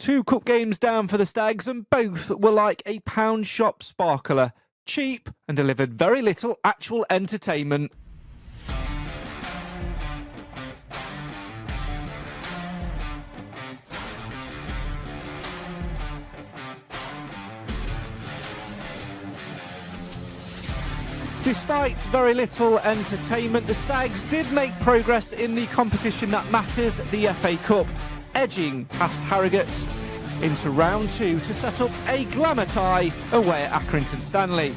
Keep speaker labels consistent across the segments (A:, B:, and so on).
A: 2 cup games down for the Stags, and both were like a pound shop sparkler. Cheap and delivered very little actual entertainment. Despite very little entertainment, the Stags did make progress in the competition that matters, the FA Cup, edging past Harrogate into round 2 to set up a glamour tie away at Accrington Stanley.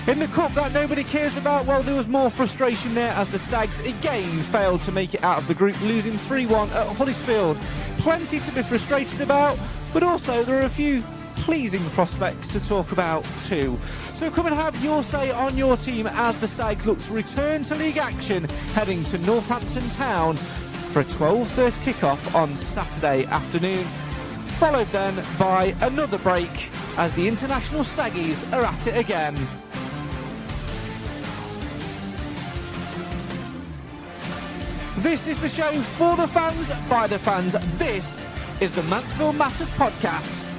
A: In the cup that nobody cares about, well, there was more frustration there as the Stags again failed to make it out of the group, losing 3-1 at Huddersfield. Plenty to be frustrated about, but also there are a few pleasing prospects to talk about too. So come and have your say on your team as the Stags look to return to league action, heading to Northampton Town for a 12:30 kickoff on Saturday afternoon, followed then by another break as the international Staggies are at it again. This is the show for the fans, by the fans. This is the Mansfield Matters Podcast,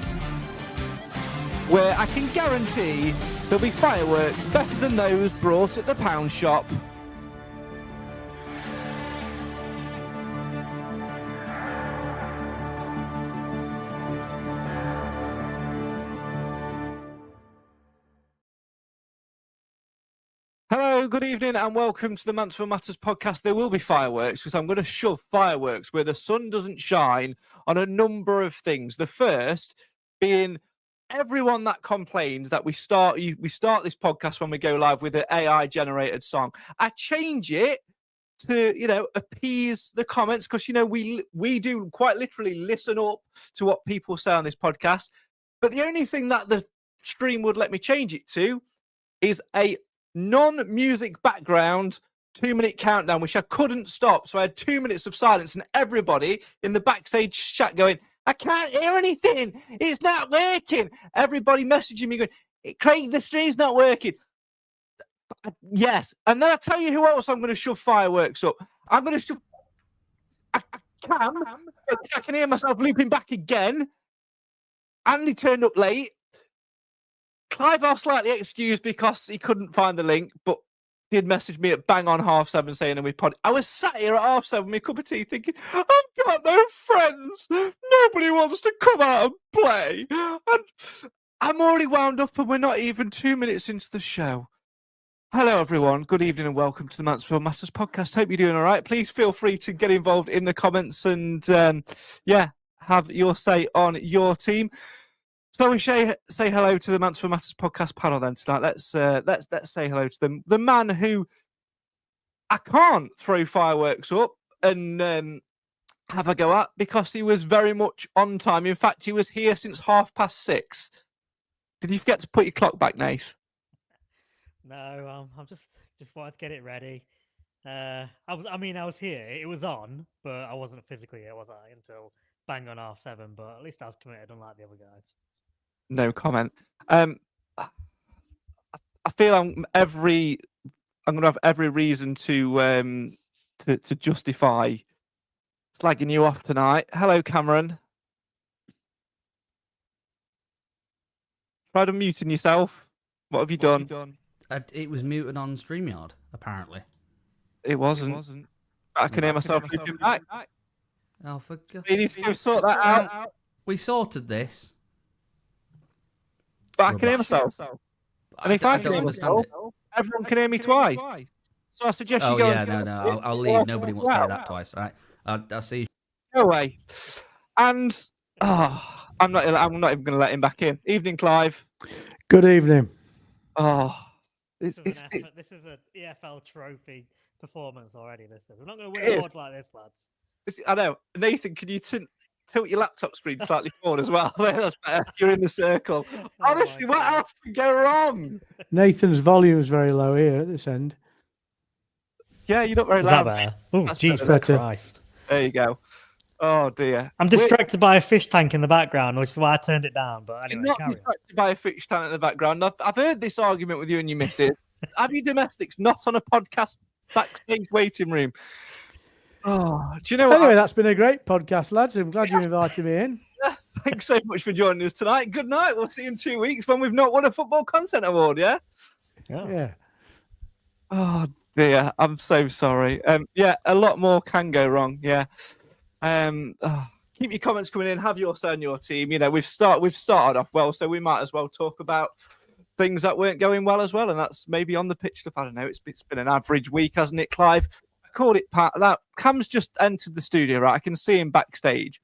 A: where I can guarantee there'll be fireworks better than those brought at the pound shop. Hello, good evening and welcome to the Mansfield Matters Podcast. There will be fireworks because I'm going to shove fireworks where the sun doesn't shine on a number of things. The first being everyone that complained that we start this podcast when we go live with an AI generated song. I change it to, appease the comments because, we do quite literally listen up to what people say on this podcast. But the only thing that the stream would let me change it to is a non-music background 2-minute countdown, which I couldn't stop. So I had 2 minutes of silence and everybody in the backstage chat going, I can't hear anything. It's not working. Everybody messaging me going, Craig, the stream's not working. Yes. And then I tell you who else I'm going to shove fireworks up. I'm going to shove... I can hear myself looping back again. Andy turned up late. Clough was slightly excused because he couldn't find the link, but did message me at bang on 7:30 saying we pod. I was sat here at 7:30 with my cup of tea thinking, I've got no friends. Nobody wants to come out and play. And I'm already wound up and we're not even 2 minutes into the show. Hello, everyone. Good evening and welcome to the Mansfield Masters Podcast. Hope you're doing all right. Please feel free to get involved in the comments and, have your say on your team. So we say hello to the Mansfield Matters Podcast panel then tonight. Let's say hello to them. The man who I can't throw fireworks up and have a go at because he was very much on time. In fact, he was here since 6:30. Did you forget to put your clock back, Nath?
B: No, I'm just wanted to get it ready. I was here. It was on, but I wasn't physically here, was I? Until bang on 7:30. But at least I was committed, unlike the other guys.
A: No comment. I feel I'm going to have every reason to justify slagging you off tonight. Hello, Cameron. Tried unmuting yourself. What have you done?
C: It was muted on StreamYard, apparently.
A: It wasn't. I can hear myself looping back.
C: Oh, for God.
A: You need to go sort that out.
C: We sorted this.
A: But I can hear myself. And if I can hear myself, everyone can hear me twice. So I suggest you go.
C: No. I'll leave. Nobody wants to hear that twice. All right. I'll see you.
A: No way. And I'm not even going to let him back in. Evening, Clive.
D: Good evening.
B: This is an EFL trophy performance already. We're not going to win awards like this, lads.
A: I know. Nathan, can you tilt your laptop screen slightly forward as well? That's better. You're in the circle. Honestly, what else can go wrong?
D: Nathan's volume is very low here at this end.
A: Yeah, you're not very loud.
B: Oh, Jesus Christ.
A: There you go. Oh, dear.
B: I'm distracted by a fish tank in the background, which is why I turned it down. But anyway,
A: you're not distracted by a fish tank in the background. I've heard this argument with you and your missus. Have you domestics not on a podcast backstage waiting room? Oh, do you know what?
D: Anyway, that's been a great podcast, lads. I'm glad you invited me in.
A: Thanks so much for joining us tonight. Good night. We'll see you in 2 weeks when we've not won a football content award, yeah?
D: Yeah.
A: Oh, dear. I'm so sorry. Yeah, a lot more can go wrong, yeah. Keep your comments coming in. Have your say on your team. You know, we've started off well, so we might as well talk about things that weren't going well as well, and that's maybe on the pitch stuff. I don't know. It's been an average week, hasn't it, Clive? I called it Pat. That Cam's just entered the studio, right? I can see him backstage.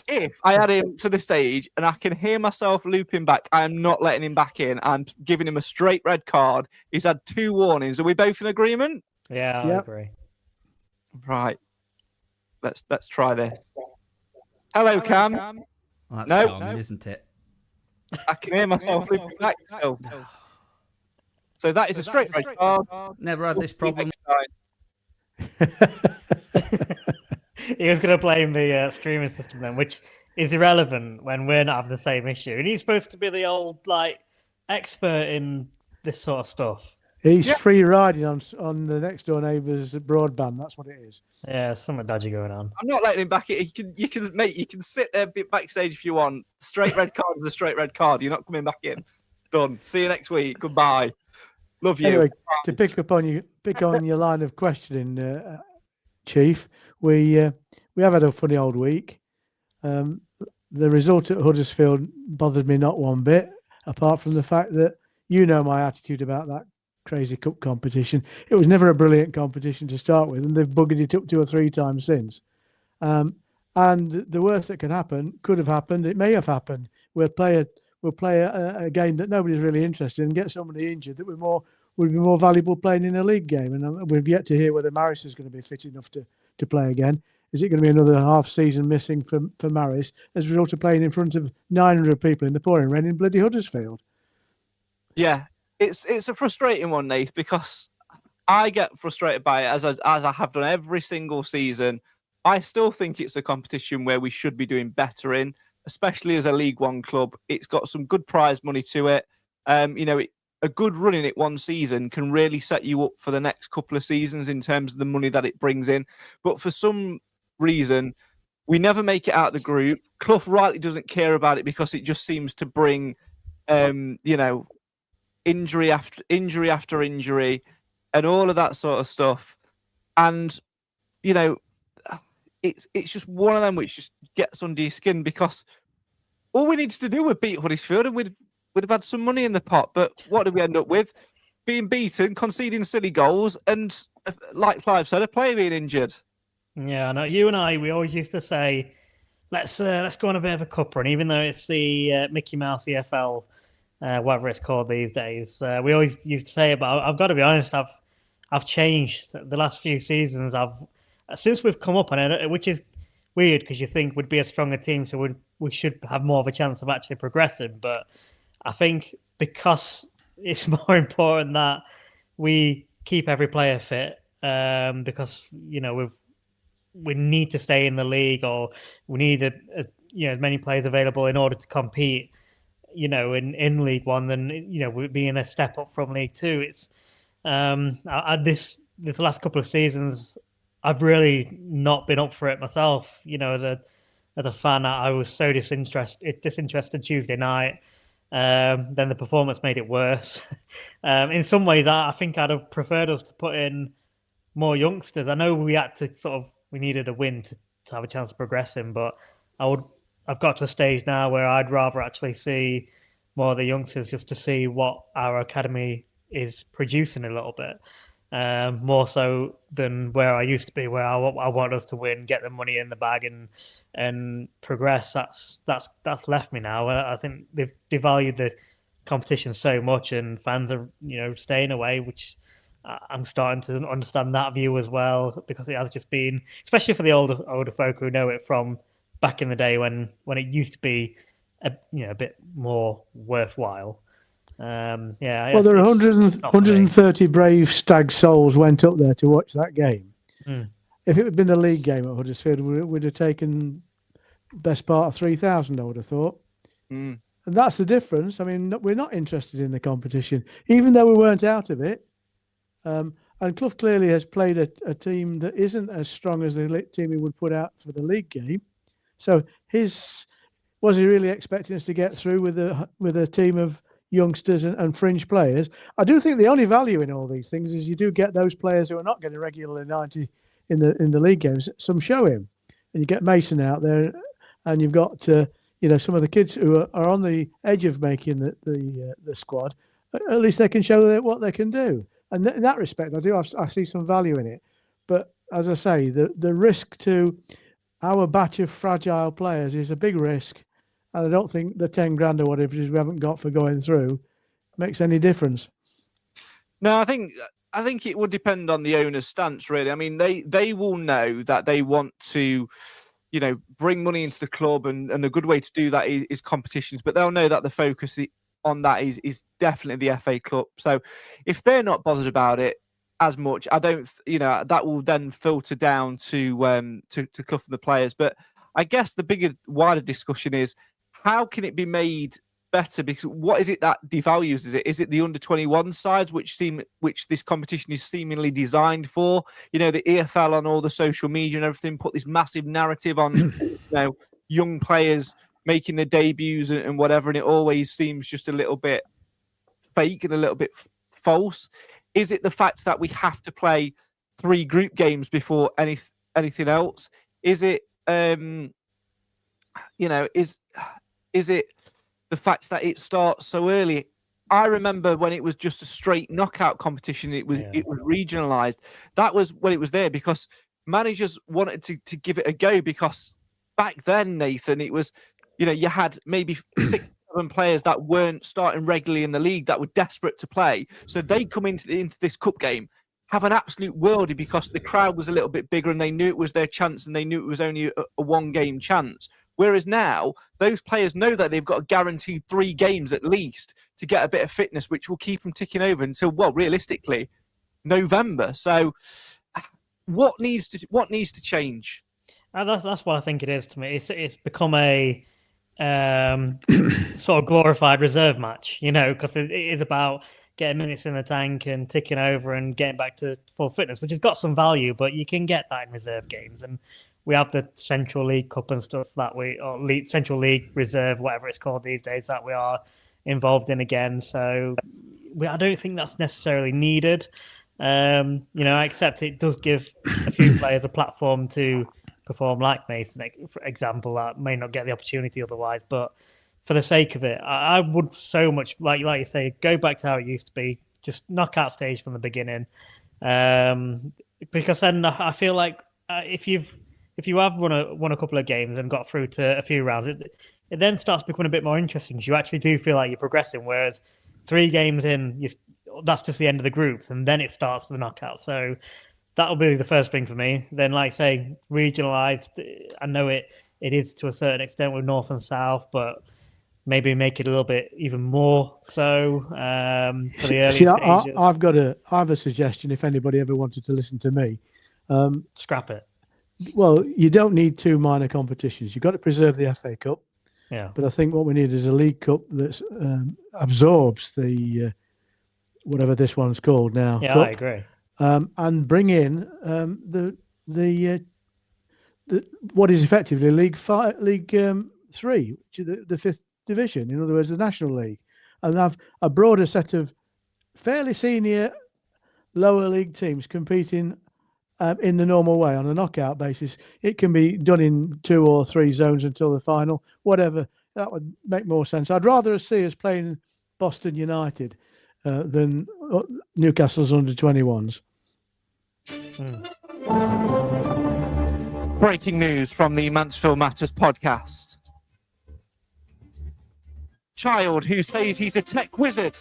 A: If I add him to the stage and I can hear myself looping back, I am not letting him back in. I'm giving him a straight red card. He's had 2 warnings. Are we both in agreement?
B: Yeah, I agree.
A: Right. Let's try this. Hello, Cam.
C: Well, that's
A: No.
C: calming, isn't it?
A: I can hear myself looping back still. So that is a straight red card.
C: Never had this problem.
B: He was going to blame the streaming system then, which is irrelevant when we're not having the same issue. And he's supposed to be the old expert in this sort of stuff.
D: He's free riding on the next door neighbour's broadband. That's what it is.
B: Yeah, something dodgy going on.
A: I'm not letting him back in. You can sit there backstage if you want. Straight red card is a straight red card. You're not coming back in. Done. See you next week. Goodbye. Love you.
D: Anyway, to pick on your line of questioning, Chief, we have had a funny old week. The result at Huddersfield bothered me not one bit, apart from the fact that you know my attitude about that crazy cup competition. It was never a brilliant competition to start with, and they've buggered it up 2 or 3 times since. And the worst that could happen could have happened. It may have happened. We'll play a game that nobody's really interested in and get somebody injured that would be more valuable playing in a league game. And we've yet to hear whether Maris is going to be fit enough to play again. Is it going to be another half season missing for Maris as a result of playing in front of 900 people in the pouring rain in bloody Huddersfield?
A: Yeah, it's a frustrating one, Nate, because I get frustrated by it as I have done every single season. I still think it's a competition where we should be doing better in, especially as a League One club. It's got some good prize money to it. A good run in it one season can really set you up for the next couple of seasons in terms of the money that it brings in. But for some reason, we never make it out of the group. Clough rightly doesn't care about it because it just seems to bring, injury after injury and all of that sort of stuff. And, it's just one of them which just gets under your skin because all we needed to do was beat Huddersfield and we'd have had some money in the pot. But what did we end up with? Being beaten, conceding silly goals, and like Clive said, a player being injured.
B: Yeah, no, you and I, we always used to say, let's go on a bit of a cup run, even though it's the Mickey Mouse EFL, whatever it's called these days. We always used to say it, but I've got to be honest, I've changed the last few seasons. Since we've come up on it, which is weird because you think we'd be a stronger team, so we should have more of a chance of actually progressing. But I think because it's more important that we keep every player fit, because we need to stay in the league, or we need as many players available in order to compete. In League One, than being a step up from League Two. It's this last couple of seasons, I've really not been up for it myself. As a fan, I was so disinterested Tuesday night. Then the performance made it worse. In some ways, I think I'd have preferred us to put in more youngsters. I know we had to we needed a win to have a chance of progressing, but I've got to a stage now where I'd rather actually see more of the youngsters just to see what our academy is producing a little bit. More so than where I used to be, where I want us to win, get the money in the bag, and progress. That's left me now. I think they've devalued the competition so much, and fans are staying away, which I'm starting to understand that view as well, because it has just been, especially for the older folk who know it from back in the day when it used to be a bit more worthwhile. Well,
D: there are 130 brave stag souls went up there to watch that game. If it had been a league game at Huddersfield, we would have taken best part of 3,000, I would have thought. And that's the difference. I mean, we're not interested in the competition, even though we weren't out of it. And Clough clearly has played a team that isn't as strong as the team he would put out for the league game. So Was he really expecting us to get through with a team of youngsters and fringe players? I do think the only value in all these things is you do get those players who are not getting regularly 90 in the league games some show him, and you get Mason out there, and you've got some of the kids who are on the edge of making the squad. At least they can show what they can do, and in that respect, I see some value in it. But as I say, the risk to our batch of fragile players is a big risk, and I don't think the 10 grand or whatever it is we haven't got for going through makes any difference.
A: No, I think it would depend on the owner's stance, really. I mean, they will know that they want to, bring money into the club, and a good way to do that is competitions. But they'll know that the focus on that is definitely the FA Cup. So if they're not bothered about it as much, I don't, that will then filter down to Clough and the players. But I guess the bigger, wider discussion is, how can it be made better? Because what is it that devalues? Is it the under-21 sides, which this competition is seemingly designed for? The EFL on all the social media and everything put this massive narrative on, young players making their debuts and whatever, and it always seems just a little bit fake and a little bit false. Is it the fact that we have to play 3 group games before anything else? Is it, is it the fact that it starts so early? I remember when it was just a straight knockout competition, it was regionalised. That was when it was there because managers wanted to give it a go, because back then, Nathan, it was, you had maybe 6, 7 players that weren't starting regularly in the league that were desperate to play. So they come into this cup game, have an absolute worldie because the crowd was a little bit bigger and they knew it was their chance and they knew it was only a 1-game chance. Whereas now, those players know that they've got a guaranteed 3 games at least to get a bit of fitness, which will keep them ticking over until, well, realistically, November. So what needs to change?
B: That's what I think it is to me. It's become a sort of glorified reserve match, because it is about getting minutes in the tank and ticking over and getting back to full fitness, which has got some value, but you can get that in reserve games. And we have the Central League Cup and stuff Central League Reserve, whatever it's called these days, that we are involved in again. So I don't think that's necessarily needed. I accept it does give a few players a platform to perform, like Mason, for example, that may not get the opportunity otherwise. But for the sake of it, I would so much, like you say, go back to how it used to be, just knockout stage from the beginning. Because then I feel like if you have won a couple of games and got through to a few rounds, it then starts becoming a bit more interesting, because you actually do feel like you're progressing. Whereas 3 games in, that's just the end of the groups, and then it starts the knockout. So that'll be the first thing for me. Then, like I say, regionalised. I know it is to a certain extent with North and South, but maybe make it a little bit even more so for the early stages.
D: I have a suggestion. If anybody ever wanted to listen to me,
B: scrap it.
D: Well, you don't need 2 minor competitions. You've got to preserve the FA Cup.
B: Yeah.
D: But I think what we need is a League Cup that absorbs the whatever this one's called now.
B: Yeah,
D: Cup,
B: I agree.
D: And bring in the what is effectively League 3, which is the 5th division. In other words, the National League, and have a broader set of fairly senior lower league teams competing in the normal way on a knockout basis. It can be done in 2 or 3 zones until the final, whatever. That would make more sense. I'd rather see us playing Boston United than Newcastle's under-21s.
A: Breaking news from the Mansfield Matters podcast. Child who says he's a tech wizard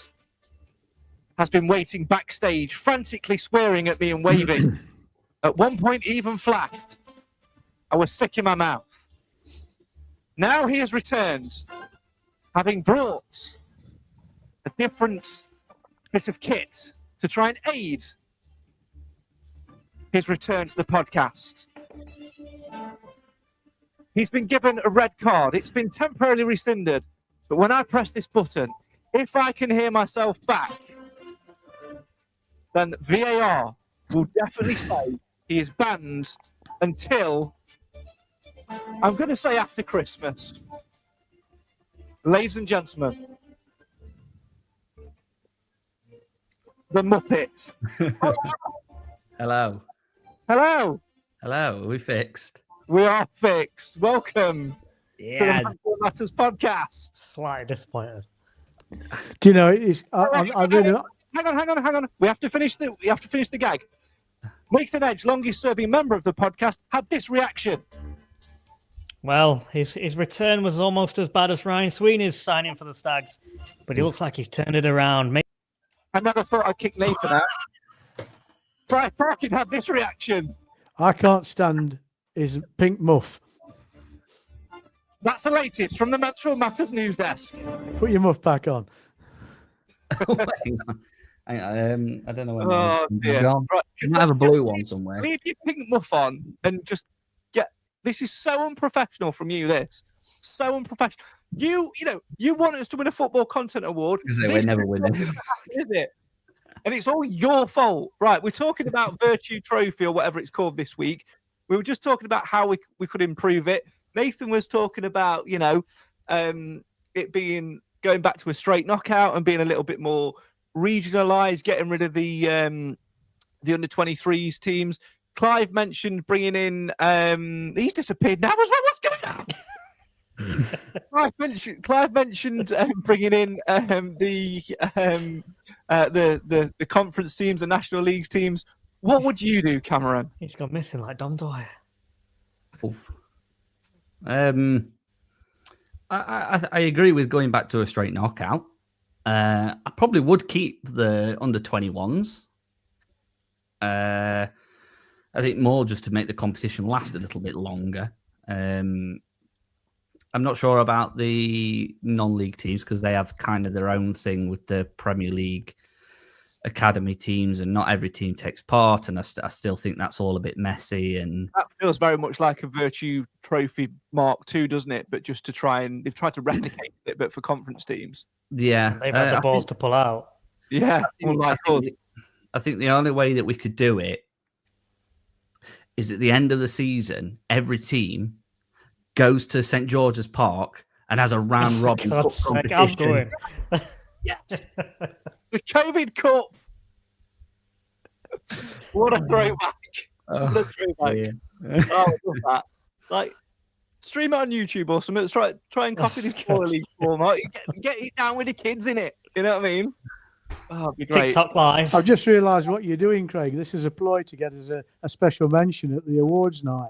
A: has been waiting backstage, frantically swearing at me and waving. At one point, even flashed. I was sick in my mouth. Now he has returned, having brought a different bit of kit to try and aid his return to the podcast. He's been given a red card. It's been temporarily rescinded. But when I press this button, if I can hear myself back, then VAR will definitely say he is banned until, I'm going to say after Christmas. Ladies and gentlemen, the Muppet.
C: Hello.
A: Hello.
C: Hello. Are we fixed?
A: We are fixed. Welcome to the
C: Yes.
A: Mansfield Matters Podcast.
B: Slightly disappointed.
D: Do you know? It's I really.
A: Hang on. We have to finish the gag. Nathan Edge, longest-serving member of the podcast, had this reaction.
B: Well, his return was almost as bad as Ryan Sweeney's signing for the Stags, but he looks like he's turned it around.
A: I never thought I'd kick Nathan out. Brian Parkin had this reaction.
D: I can't stand his pink muff.
A: That's the latest from the Mansfield Matters news desk.
D: Put your muff back on.
C: Hang on, I don't know when.
A: Oh, dear.
C: Gone.
A: Right.
C: You might have a blue one somewhere.
A: Leave your pink muff on and just get. This is so unprofessional from you. This so unprofessional. You want us to win a football content award.
C: We're never winning.
A: Is it? And it's all your fault. Right, we're talking about Virtue Trophy or whatever it's called this week. We were just talking about how we could improve it. Nathan was talking about, it being going back to a straight knockout and being a little bit more regionalised, getting rid of the under-23s teams. Clive mentioned bringing in, he's disappeared now as well. What's going on? Clive mentioned bringing in the conference teams, the National Leagues teams. What would you do, Cameron?
B: He's gone missing like Dom Dwyer.
C: I agree with going back to a straight knockout. I probably would keep the under 21s. I think more just to make the competition last a little bit longer. I'm not sure about the non-league teams because they have kind of their own thing with the Premier League academy teams, and not every team takes part. And I still think that's all a bit messy. And
A: that feels very much like a Virtue Trophy Mark II, doesn't it? But just to they've tried to replicate it, but for conference teams.
C: Yeah,
B: they've had the balls to pull out.
A: Yeah,
C: I think the only way that we could do it is at the end of the season, every team goes to St. George's Park and has a round robin cup competition.
B: I'm going.
A: Yes, the COVID Cup. What a throwback! What a throwback! I love that. Like, stream it on YouTube or something. Try and copy this League format. Get it down with the kids in it. You know what I mean? Oh, it'd be great.
B: TikTok live.
D: I've just realised what you're doing, Craig. This is a ploy to get us a special mention at the awards night.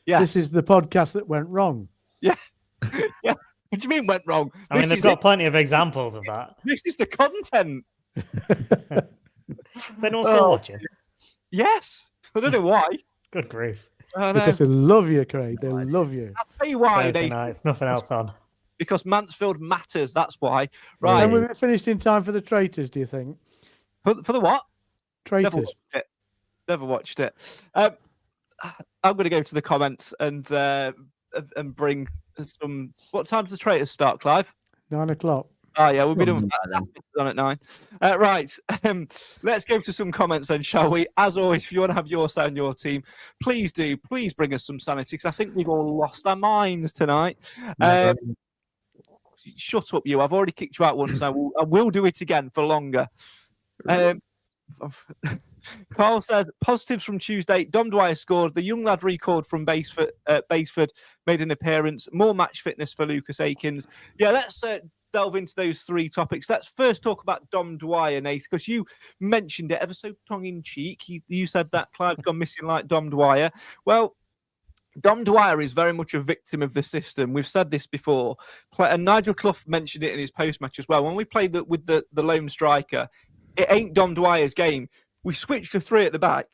A: Yes.
D: This is the podcast that went wrong.
A: Yeah. Yeah. What do you mean went wrong?
B: I mean, they've got plenty of examples of that.
A: This is the content.
B: Is anyone still watching?
A: Yes. I don't know why.
B: Good grief.
D: Because they love you, Craig. They love you.
A: I'll tell you why.
B: It's nothing else on.
A: Because Mansfield matters. That's why. Right.
D: And we've finished in time for the traitors, do you think?
A: For the what?
D: Traitors.
A: Never watched it. I'm going to go to the comments and bring some. What time does the traitors start, Clive?
D: 9 o'clock.
A: Oh, yeah, we'll be done with that. On at 9. Right. Let's go to some comments then, shall we? As always, if you want to have your say on your team, please do. Please bring us some sanity, because I think we've all lost our minds tonight. Shut up, you. I've already kicked you out once. I will do it again for longer. Carl said, positives from Tuesday. Dom Dwyer scored. The young lad recalled from Baseford made an appearance. More match fitness for Lucas Akins. Yeah, let's delve into those three topics. Let's first talk about Dom Dwyer, Nath, because you mentioned it ever so tongue-in-cheek. You said that Clive's gone missing like Dom Dwyer. Well, Dom Dwyer is very much a victim of the system. We've said this before. And Nigel Clough mentioned it in his post-match as well. When we played with the lone striker, it ain't Dom Dwyer's game. We switched to 3 at the back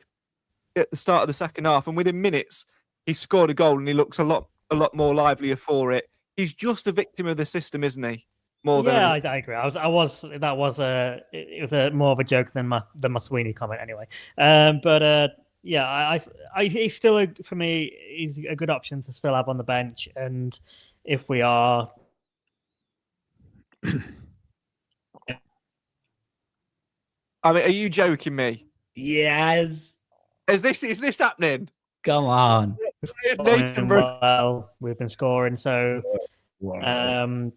A: at the start of the second half, and within minutes, he scored a goal and he looks a lot more livelier for it. He's just a victim of the system, isn't he?
B: I agree. It was more of a joke than my Sweeney comment anyway. He's still for me. He's a good option to still have on the bench, and if we are.
A: I mean, are you joking me?
C: Yes.
A: Is this happening?
C: Come on.
B: Well, we've been scoring, so
C: Wow.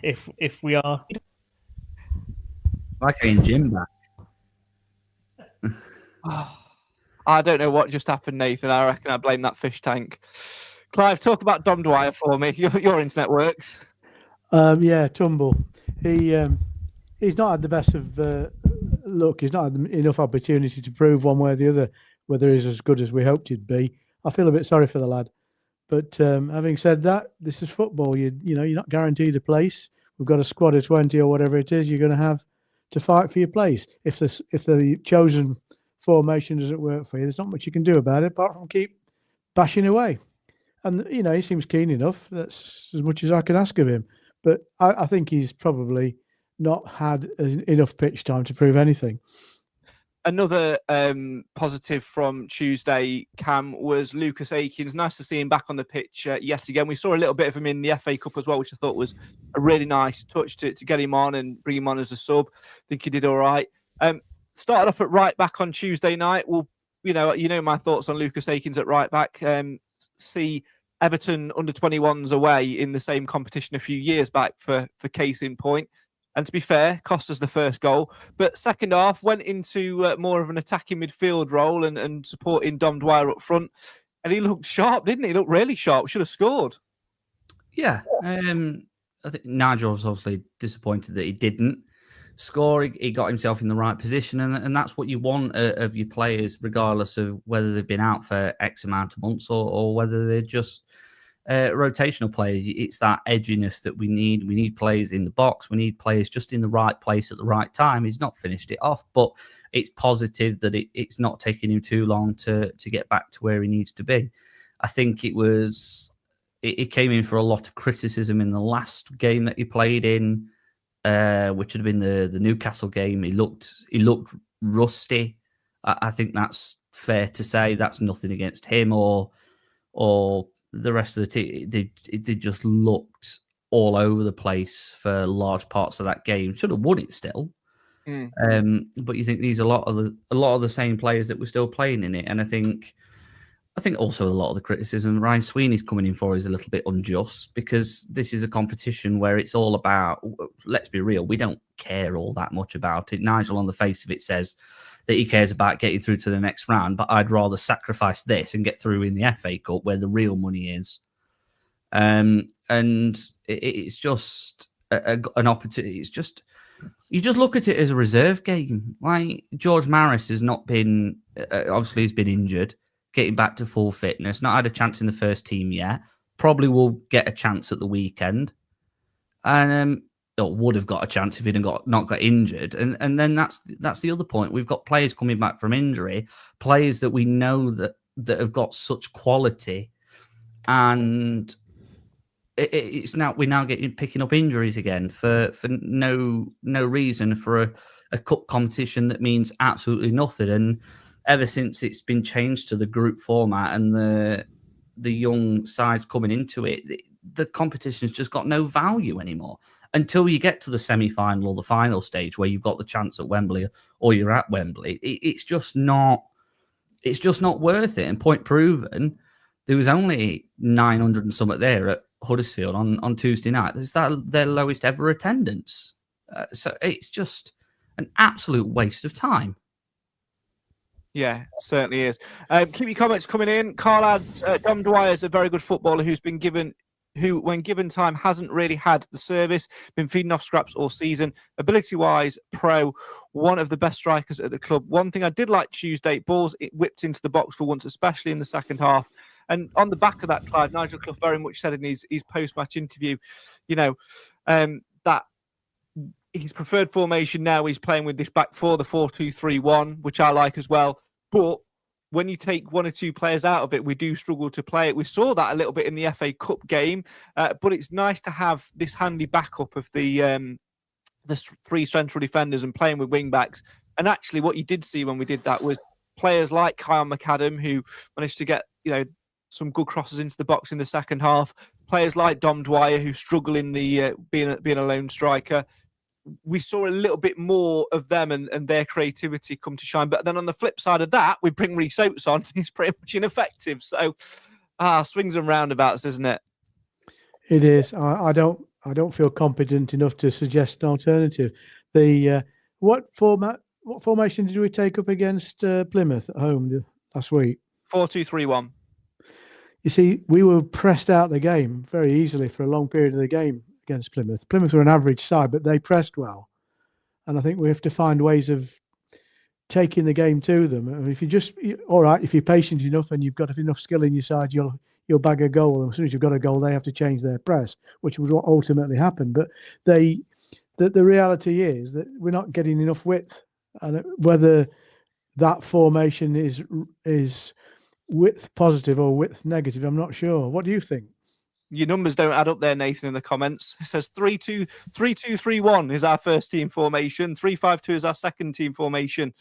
B: If we are,
C: Like getting Jim back.
A: I don't know what just happened, Nathan. I reckon I blame that fish tank. Clive, talk about Dom Dwyer for me. Your internet works.
D: Yeah, Tumble. He's not had the best of luck. He's not had enough opportunity to prove one way or the other whether he's as good as we hoped he'd be. I feel a bit sorry for the lad. But having said that, this is football. You know, you're not guaranteed a place. We've got a squad of 20 or whatever it is. You're going to have to fight for your place. If the chosen formation doesn't work for you, there's not much you can do about it apart from keep bashing away. And, you know, he seems keen enough. That's as much as I can ask of him. But I think he's probably not had enough pitch time to prove anything.
A: Another positive from Tuesday, Cam, was Lucas Akins. Nice to see him back on the pitch yet again. We saw a little bit of him in the FA Cup as well, which I thought was a really nice touch to get him on and bring him on as a sub. I think he did all right. Started off at right back on Tuesday night. Well, you know my thoughts on Lucas Akins at right back. See Everton under-21s away in the same competition a few years back for case in point. And to be fair, cost us the first goal. But second half, went into more of an attacking midfield role and supporting Dom Dwyer up front. And he looked sharp, didn't he? He looked really sharp. Should have scored.
C: Yeah. I think Nigel was obviously disappointed that he didn't score. He got himself in the right position. And that's what you want of your players, regardless of whether they've been out for X amount of months or whether they're just rotational players. It's that edginess that we need. We need players in the box. We need players just in the right place at the right time. He's not finished it off, but it's positive that it's not taking him too long to get back to where he needs to be. I think it came in for a lot of criticism in the last game that he played in, which would have been the Newcastle game. He looked rusty. I think that's fair to say. That's nothing against him or the rest of the team. They just looked all over the place for large parts of that game. Should have won it still. But you think these are a lot of the same players that were still playing in it. And I think also a lot of the criticism Ryan Sweeney's coming in for is a little bit unjust, because this is a competition where it's all about, let's be real, we don't care all that much about it. Nigel on the face of it says that he cares about getting through to the next round, but I'd rather sacrifice this and get through in the FA Cup where the real money is. And it's just an opportunity. It's just, you just look at it as a reserve game. Like, George Maris has not been, obviously he's been injured, getting back to full fitness, not had a chance in the first team yet, probably will get a chance at the weekend. And or would have got a chance if he'd not got injured. And then that's the other point. We've got players coming back from injury, players that we know that have got such quality, and we're now picking up injuries again for no reason, for a cup competition that means absolutely nothing. And ever since it's been changed to the group format and the young sides coming into it, the competition's just got no value anymore until you get to the semi-final or the final stage where you've got the chance at Wembley or you're at Wembley. It's just not worth it. And point proven, there was only 900 and something there at Huddersfield on Tuesday night. Is that their lowest ever attendance? So it's just an absolute waste of time.
A: Yeah, certainly is. Keep your comments coming in. Carl adds, Dom Dwyer is a very good footballer who, when given time, hasn't really had the service, been feeding off scraps all season. Ability-wise, pro, one of the best strikers at the club. One thing I did like Tuesday, balls whipped into the box for once, especially in the second half. And on the back of that, Clive, Nigel Clough very much said in his post-match interview, that his preferred formation now, he's playing with this back four, the 4-2-3-1, which I like as well. But when you take one or two players out of it, we do struggle to play it. We saw that a little bit in the FA Cup game, but it's nice to have this handy backup of the three central defenders and playing with wing backs. And actually, what you did see when we did that was players like Kyle McAdam, who managed to get some good crosses into the box in the second half. Players like Dom Dwyer, who struggle in the being a lone striker. We saw a little bit more of them and their creativity come to shine. But then on the flip side of that, we bring Rhys Oates on. He's pretty much ineffective. So, swings and roundabouts, isn't it?
D: It is. I don't feel competent enough to suggest an alternative. What formation did we take up against Plymouth at home last week?
A: 4-2-3-1.
D: You see, we were pressed out the game very easily for a long period of the game against Plymouth. Plymouth were an average side, but they pressed well. And I think we have to find ways of taking the game to them. And if you're patient enough and you've got enough skill in your side, you'll bag a goal. And as soon as you've got a goal, they have to change their press, which was what ultimately happened. But the reality is that we're not getting enough width. And whether that formation is width positive or width negative, I'm not sure. What do you think?
A: Your numbers don't add up there, Nathan, in the comments. It says 3-2-3-1 is our first team formation. 3-5-2 is our second team formation.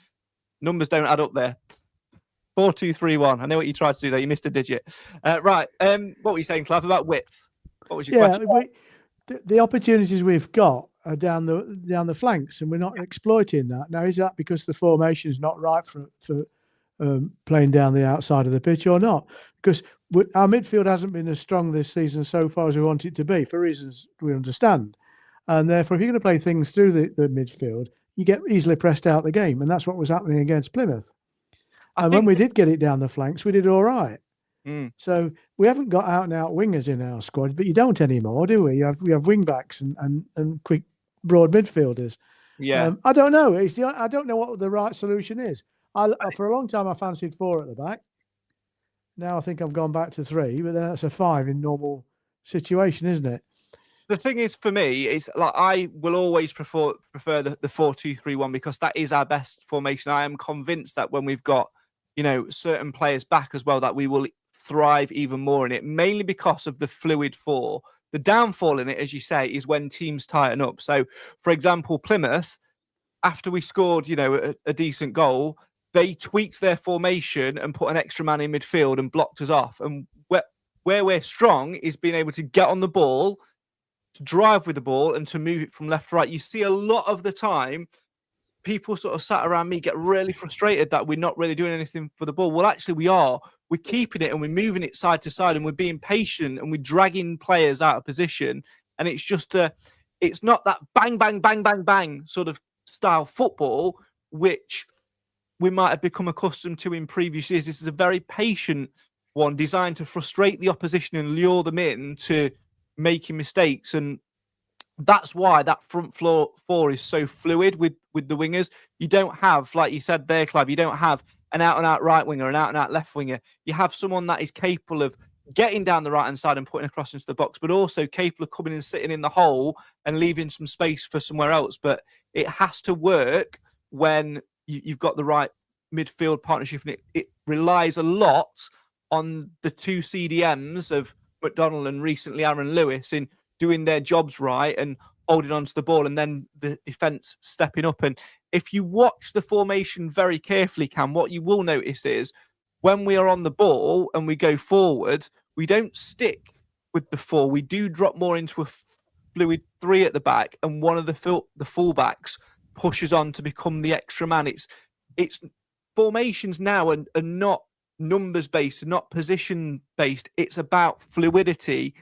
A: Numbers don't add up there. 4-2-3-1. I know what you tried to do there. You missed a digit. Right. What were you saying, Clough, about width? What was your question?
D: The opportunities we've got are down the flanks, and we're not exploiting that. Now, is that because the formation is not right for playing down the outside of the pitch or not? Because our midfield hasn't been as strong this season so far as we want it to be, for reasons we understand. And therefore, if you're going to play things through the midfield, you get easily pressed out the game. And that's what was happening against Plymouth. And when we did get it down the flanks, we did all right. So we haven't got out-and-out wingers in our squad, but you don't anymore, do we? We have wing-backs and quick, broad midfielders.
A: Yeah.
D: I don't know. I don't know what the right solution is. For a long time, I fancied 4 at the back. Now I think I've gone back to 3, but then that's a 5 in normal situation, isn't it?
A: The thing is, for me, is like I will always prefer the 4-2-3-1 because that is our best formation. I am convinced that when we've got, certain players back as well, that we will thrive even more in it, mainly because of the fluid 4. The downfall in it, as you say, is when teams tighten up. So, for example, Plymouth, after we scored, a decent goal, they tweaked their formation and put an extra man in midfield and blocked us off. And where we're strong is being able to get on the ball, to drive with the ball and to move it from left to right. You see a lot of the time, people sort of sat around me get really frustrated that we're not really doing anything for the ball. Well, actually we are. We're keeping it and we're moving it side to side and we're being patient and we're dragging players out of position. And it's just it's not that bang, bang, bang, bang, bang sort of style football, which we might have become accustomed to in previous years. This is a very patient one designed to frustrate the opposition and lure them in to making mistakes. And that's why that front 4 is so fluid with the wingers. You don't have, like you said there, Clive, you don't have an out-and-out right winger, an out-and-out left winger. You have someone that is capable of getting down the right-hand side and putting across into the box, but also capable of coming and sitting in the hole and leaving some space for somewhere else. But it has to work when you've got the right midfield partnership, and it relies a lot on the 2 CDMs of McDonald and recently Aaron Lewis in doing their jobs right and holding on to the ball, and then the defence stepping up. And if you watch the formation very carefully, Cam, what you will notice is when we are on the ball and we go forward, we don't stick with the 4. We do drop more into a fluid 3 at the back, and one of the fullbacks pushes on to become the extra man. It's formations now are not numbers based, not position based. It's about fluidity,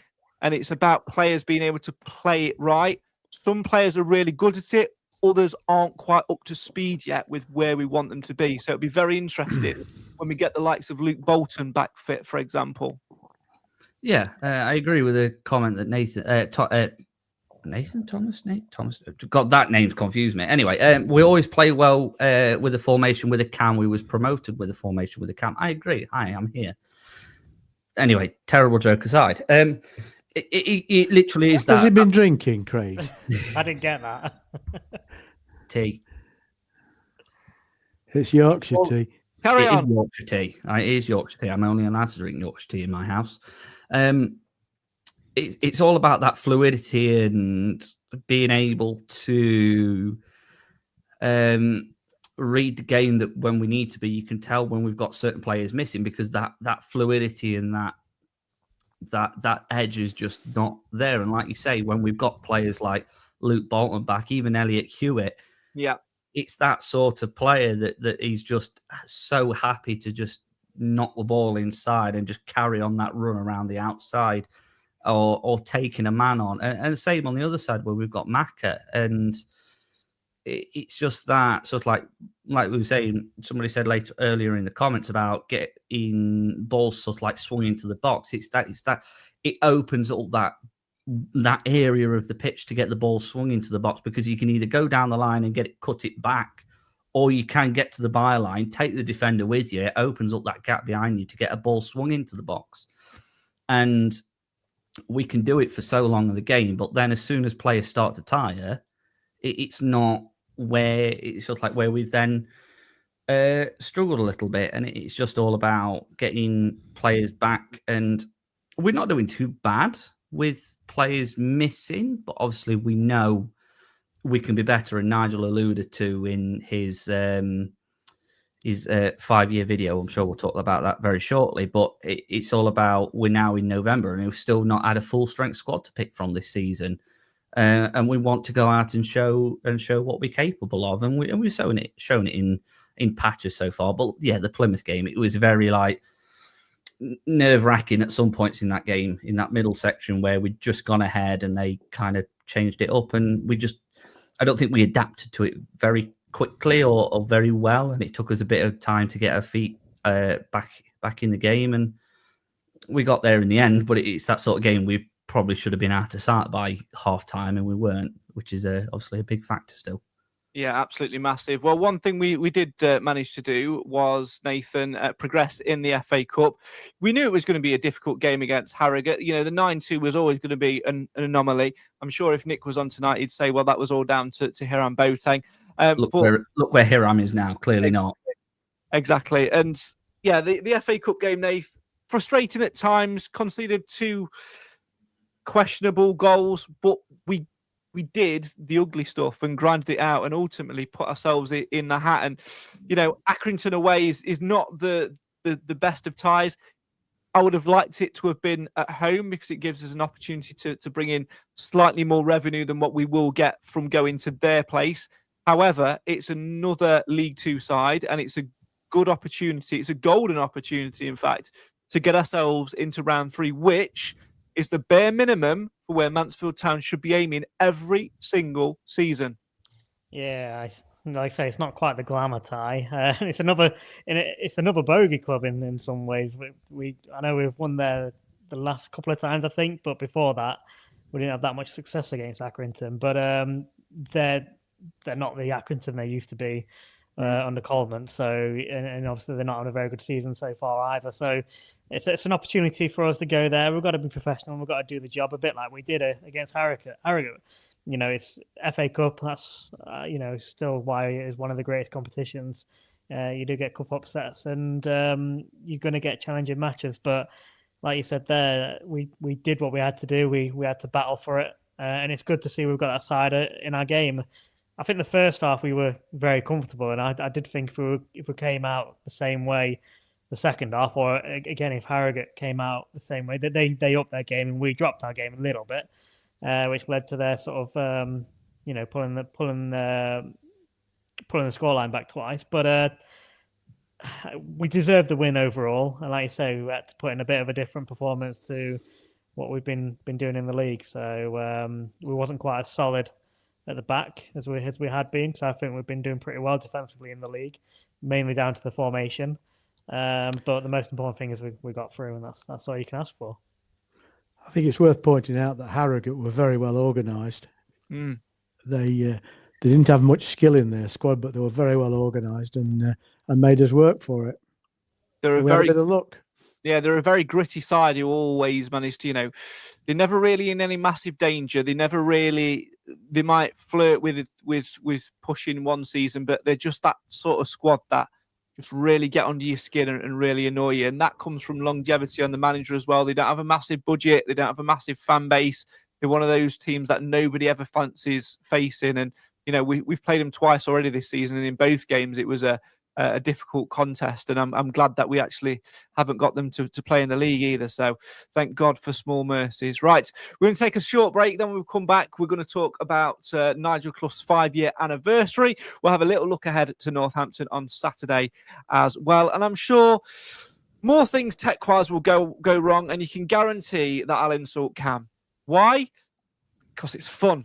A: and it's about players being able to play it right. Some players are really good at it. Others aren't quite up to speed yet with where we want them to be. So it'll be very interesting when we get the likes of Luke Bolton back fit, for example.
C: Yeah, I agree with the comment that Nathan Thomas, got that name's confused me. Anyway, we always play well with the formation with a cam. We was promoted with the formation with a cam. I agree. Hi, I'm here. Anyway, terrible joke aside. It literally is that.
D: Has he been drinking, Craig?
B: I didn't get that.
C: Tea.
D: It's Yorkshire tea.
A: Carry on.
C: It is Yorkshire tea. It is Yorkshire tea. I'm only allowed to drink Yorkshire tea in my house. It's all about that fluidity and being able to read the game that when we need to be. You can tell when we've got certain players missing because that fluidity and that edge is just not there. And like you say, when we've got players like Luke Bolton back, even Elliot Hewitt,
A: yeah,
C: it's that sort of player that he's just so happy to just knock the ball inside and just carry on that run around the outside. or taking a man on. And same on the other side where we've got Maka. And it's just that sort of like we were saying, somebody said earlier in the comments about getting balls sort of like swung into the box. It's that it opens up that area of the pitch to get the ball swung into the box, because you can either go down the line and cut it back, or you can get to the byline, take the defender with you. It opens up that gap behind you to get a ball swung into the box. And we can do it for so long in the game, but then as soon as players start to tire, it's not where it's sort of like where we've then struggled a little bit. And it's just all about getting players back. And we're not doing too bad with players missing, but obviously we know we can be better. And Nigel alluded to in his 5-year video. I'm sure we'll talk about that very shortly, but it's all about, we're now in November and we've still not had a full strength squad to pick from this season. And we want to go out and show what we're capable of. And we've shown it in patches so far. But yeah, the Plymouth game, it was very like nerve-wracking at some points in that game, in that middle section where we'd just gone ahead and they kind of changed it up. And I don't think we adapted to it very quickly or very well. And it took us a bit of time to get our feet back in the game. And we got there in the end, but it's that sort of game we probably should have been out of sight by half time, and we weren't, which is obviously a big factor still.
A: Yeah, absolutely massive. Well, one thing we did manage to do was, Nathan, progress in the FA Cup. We knew it was going to be a difficult game against Harrogate. You know, the 9-2 was always going to be an anomaly. I'm sure if Nick was on tonight, he'd say, well, that was all down to Hiram Boateng.
C: Look where Hiram is now. Clearly not.
A: Exactly. And yeah, the FA Cup game, Nath, frustrating at times, conceded 2 questionable goals, but we did the ugly stuff and grinded it out and ultimately put ourselves in the hat. And, you know, Accrington away is not the best of ties. I would have liked it to have been at home, because it gives us an opportunity to bring in slightly more revenue than what we will get from going to their place. However, it's another League Two side, and it's a good opportunity. It's a golden opportunity, in fact, to get ourselves into round 3, which is the bare minimum for where Mansfield Town should be aiming every single season.
B: Yeah, like I say, it's not quite the glamour tie. It's another bogey club in some ways. I know we've won there the last couple of times, I think, but before that, we didn't have that much success against Accrington. But they're not the Accrington they used to be under Coleman. So, and obviously they're not on a very good season so far either. So it's an opportunity for us to go there. We've got to be professional. We've got to do the job a bit like we did against Harrogate. You know, it's FA Cup. That's, still why it is one of the greatest competitions. You do get cup upsets, and you're going to get challenging matches. But like you said there, we did what we had to do. We had to battle for it. And it's good to see we've got that side in our game. I think the first half we were very comfortable, and I did think if we came out the same way the second half, or again if Harrogate came out the same way, they upped their game and we dropped our game a little bit, which led to their sort of pulling the scoreline back twice. But we deserved the win overall, and like you say, we had to put in a bit of a different performance to what we've been doing in the league. So we wasn't quite as solid at the back as we had been. So I think we've been doing pretty well defensively in the league, mainly down to the formation. But the most important thing is we got through, and that's all you can ask for.
D: I think it's worth pointing out that Harrogate were very well organised.
A: Mm.
D: They didn't have much skill in their squad, but they were very well organised and made us work for it.
A: They're
D: had a bit of luck.
A: Yeah, they're a very gritty side who always manage to, they're never really in any massive danger. They might flirt with pushing one season, but they're just that sort of squad that just really get under your skin and really annoy you. And that comes from longevity on the manager as well. They don't have a massive budget. They don't have a massive fan base. They're one of those teams that nobody ever fancies facing. And, we've played them twice already this season. And in both games, it was a difficult contest, and I'm glad that we actually haven't got them to play in the league either. So thank God for small mercies. Right, we're going to take a short break. Then we'll come back. We're going to talk about Nigel Clough's 5-year anniversary. We'll have a little look ahead to Northampton on Saturday as well. And I'm sure More things tech-wise will go wrong, and you can guarantee that I'll insult Cam. Why? Because it's fun.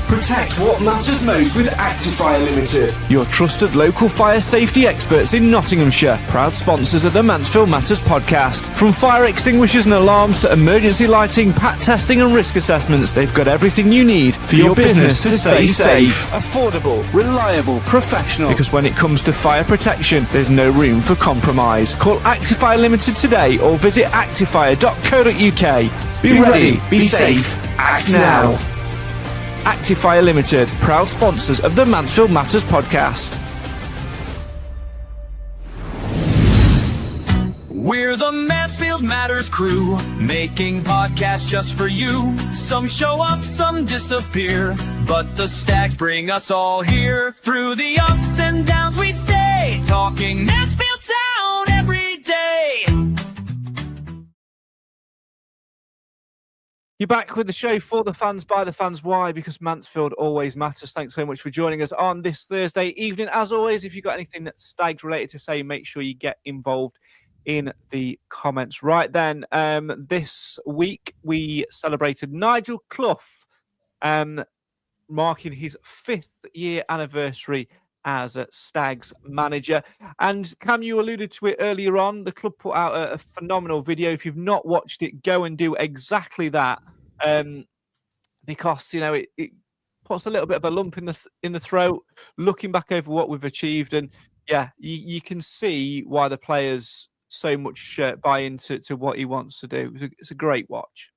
E: Protect what matters most with Actifier Limited.
A: Your trusted local fire safety experts in Nottinghamshire. Proud sponsors of the Mansfield Matters podcast. From fire extinguishers and alarms to emergency lighting, pat testing and risk assessments, they've got everything you need for your business to stay safe. Affordable, reliable, professional. Because when it comes to fire protection, there's no room for compromise. Call Actifier Limited today or visit actifier.co.uk. Be ready, be safe, act now. Actifier Limited, proud sponsors of the Mansfield Matters podcast.
E: We're the Mansfield Matters crew, making podcasts just for you. Some show up, some disappear, but the Stags bring us all here. Through the ups and downs we stay, talking Mansfield Town every day.
A: You're back with the show for the fans, by the fans. Why? Because Mansfield always matters. Thanks so much for joining us on this Thursday evening. As always, if you've got anything that's Stags related to say, make sure you get involved in the comments. Right then, this week we celebrated Nigel Clough, marking his 5th year anniversary as a Stags manager. And Cam, you alluded to it earlier on. The club put out a phenomenal video. If you've not watched it, go and do exactly that. Because, you know, it puts a little bit of a lump in the throat, looking back over what we've achieved. And yeah, you can see why the players so much buy into what he wants to do. It's a great watch.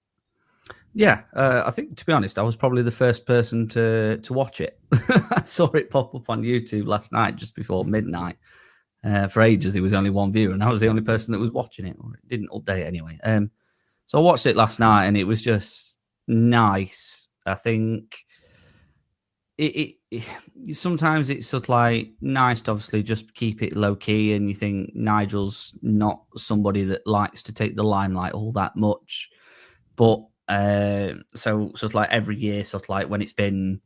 C: Yeah, I think, to be honest, I was probably the first person to watch it. I saw it pop up on YouTube last night just before midnight. For ages, there was only one viewer, and I was the only person that was watching it. Or it didn't update anyway. So I watched it last night, and it was just nice. I think it sometimes it's sort of like nice to obviously just keep it low key, and you think Nigel's not somebody that likes to take the limelight all that much, but. So sort of like every year, sort of like when it's been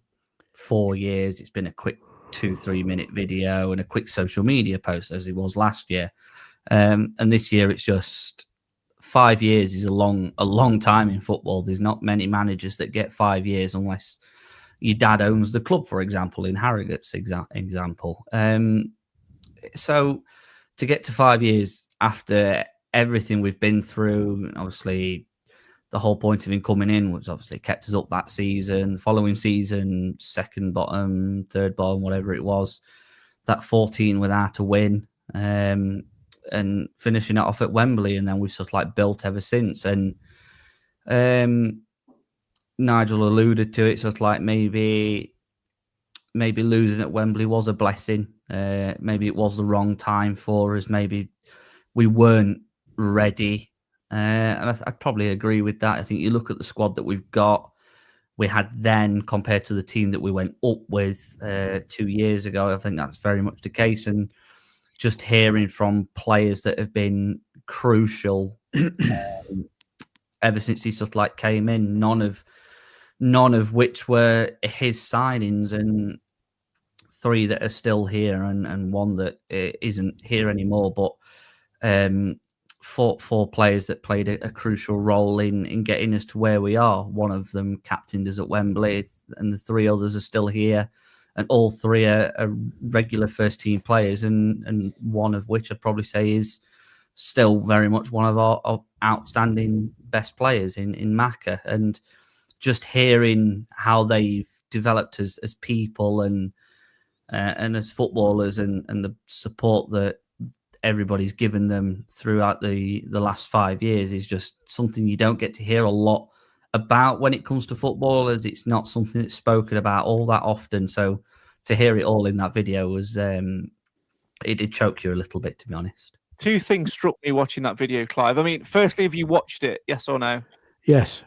C: 4 years, it's been a quick 2-3 minute video and a quick social media post, as it was last year. And this year it's just 5 years is a long time in football. There's not many managers that get 5 years unless your dad owns the club, for example, in Harrogate's example. So to get to 5 years after everything we've been through, obviously the whole point of him coming in was obviously kept us up that season. The following season, second bottom, third bottom, whatever it was. That 14 without a win, and finishing it off at Wembley, and then we've sort of like built ever since. And Nigel alluded to it, sort of like maybe losing at Wembley was a blessing. Maybe it was the wrong time for us. Maybe we weren't ready. And I'd probably agree with that. I think you look at the squad that we've got, we had then compared to the team that we went up with 2 years ago. I think that's very much the case. And just hearing from players that have been crucial ever since he sort of like came in, none of which were his signings, and 3 that are still here and 1 that isn't here anymore. But four players that played a crucial role in getting us to where we are. One of them captained us at Wembley, and the 3 others are still here, and all 3 are regular first team players, and one of which I'd probably say is still very much one of our outstanding best players in Maka. And just hearing how they've developed as people and as footballers, and the support that everybody's given them throughout the last 5 years is just something you don't get to hear a lot about when it comes to football, as it's not something that's spoken about all that often. So to hear it all in that video was it did choke you a little bit, to be honest.
A: 2 things struck me watching that video, Clive. I mean, firstly, have you watched it? Yes or no?
D: Yes.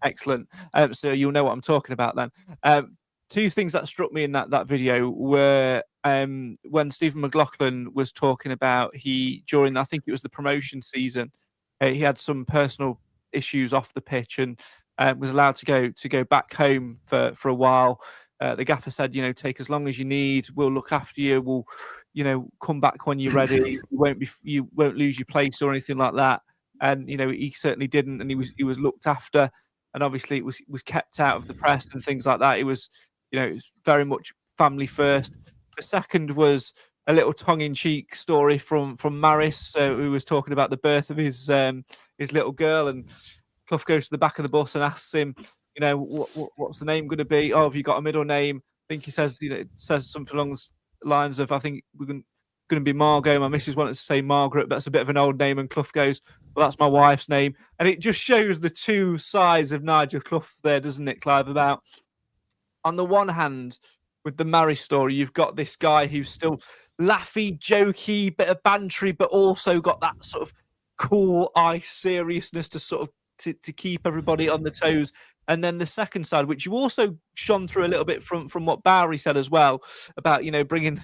A: Excellent. So you'll know what I'm talking about then. 2 things that struck me in that video were when Stephen McLaughlin was talking about during I think it was the promotion season, he had some personal issues off the pitch and was allowed to go back home for a while. the gaffer said, take as long as you need. We'll look after you. We'll, come back when you're ready. You won't lose your place or anything like that. And he certainly didn't, and he was looked after. And obviously, it was kept out of the press and things like that. It was, it was very much family first. The second was a little tongue-in-cheek story from Maris, who was talking about the birth of his little girl, and Clough goes to the back of the bus and asks him, what's the name going to be? Oh, have you got a middle name? I think he says, it says something along the lines of, I think we're going to be Margot. My missus wanted to say Margaret, but that's a bit of an old name. And Clough goes, well, that's my wife's name. And it just shows the two sides of Nigel Clough there, doesn't it, Clive? About, on the one hand, with the Maris story, you've got this guy who's still laughy, jokey, bit of bantery, but also got that sort of cool ice seriousness to sort of to keep everybody on the toes. And then the second side, which you also shone through a little bit from what Bowery said as well, about bringing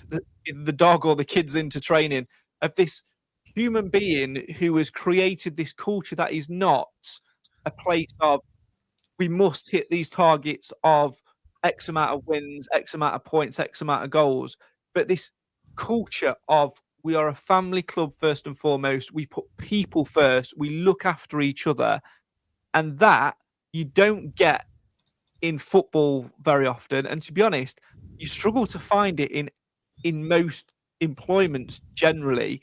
A: the dog or the kids into training, of this human being who has created this culture that is not a place of we must hit these targets of X amount of wins, X amount of points, X amount of goals, but this culture of we are a family club first and foremost. We put people first. We look after each other. And that you don't get in football very often. And to be honest, you struggle to find it in most employments generally.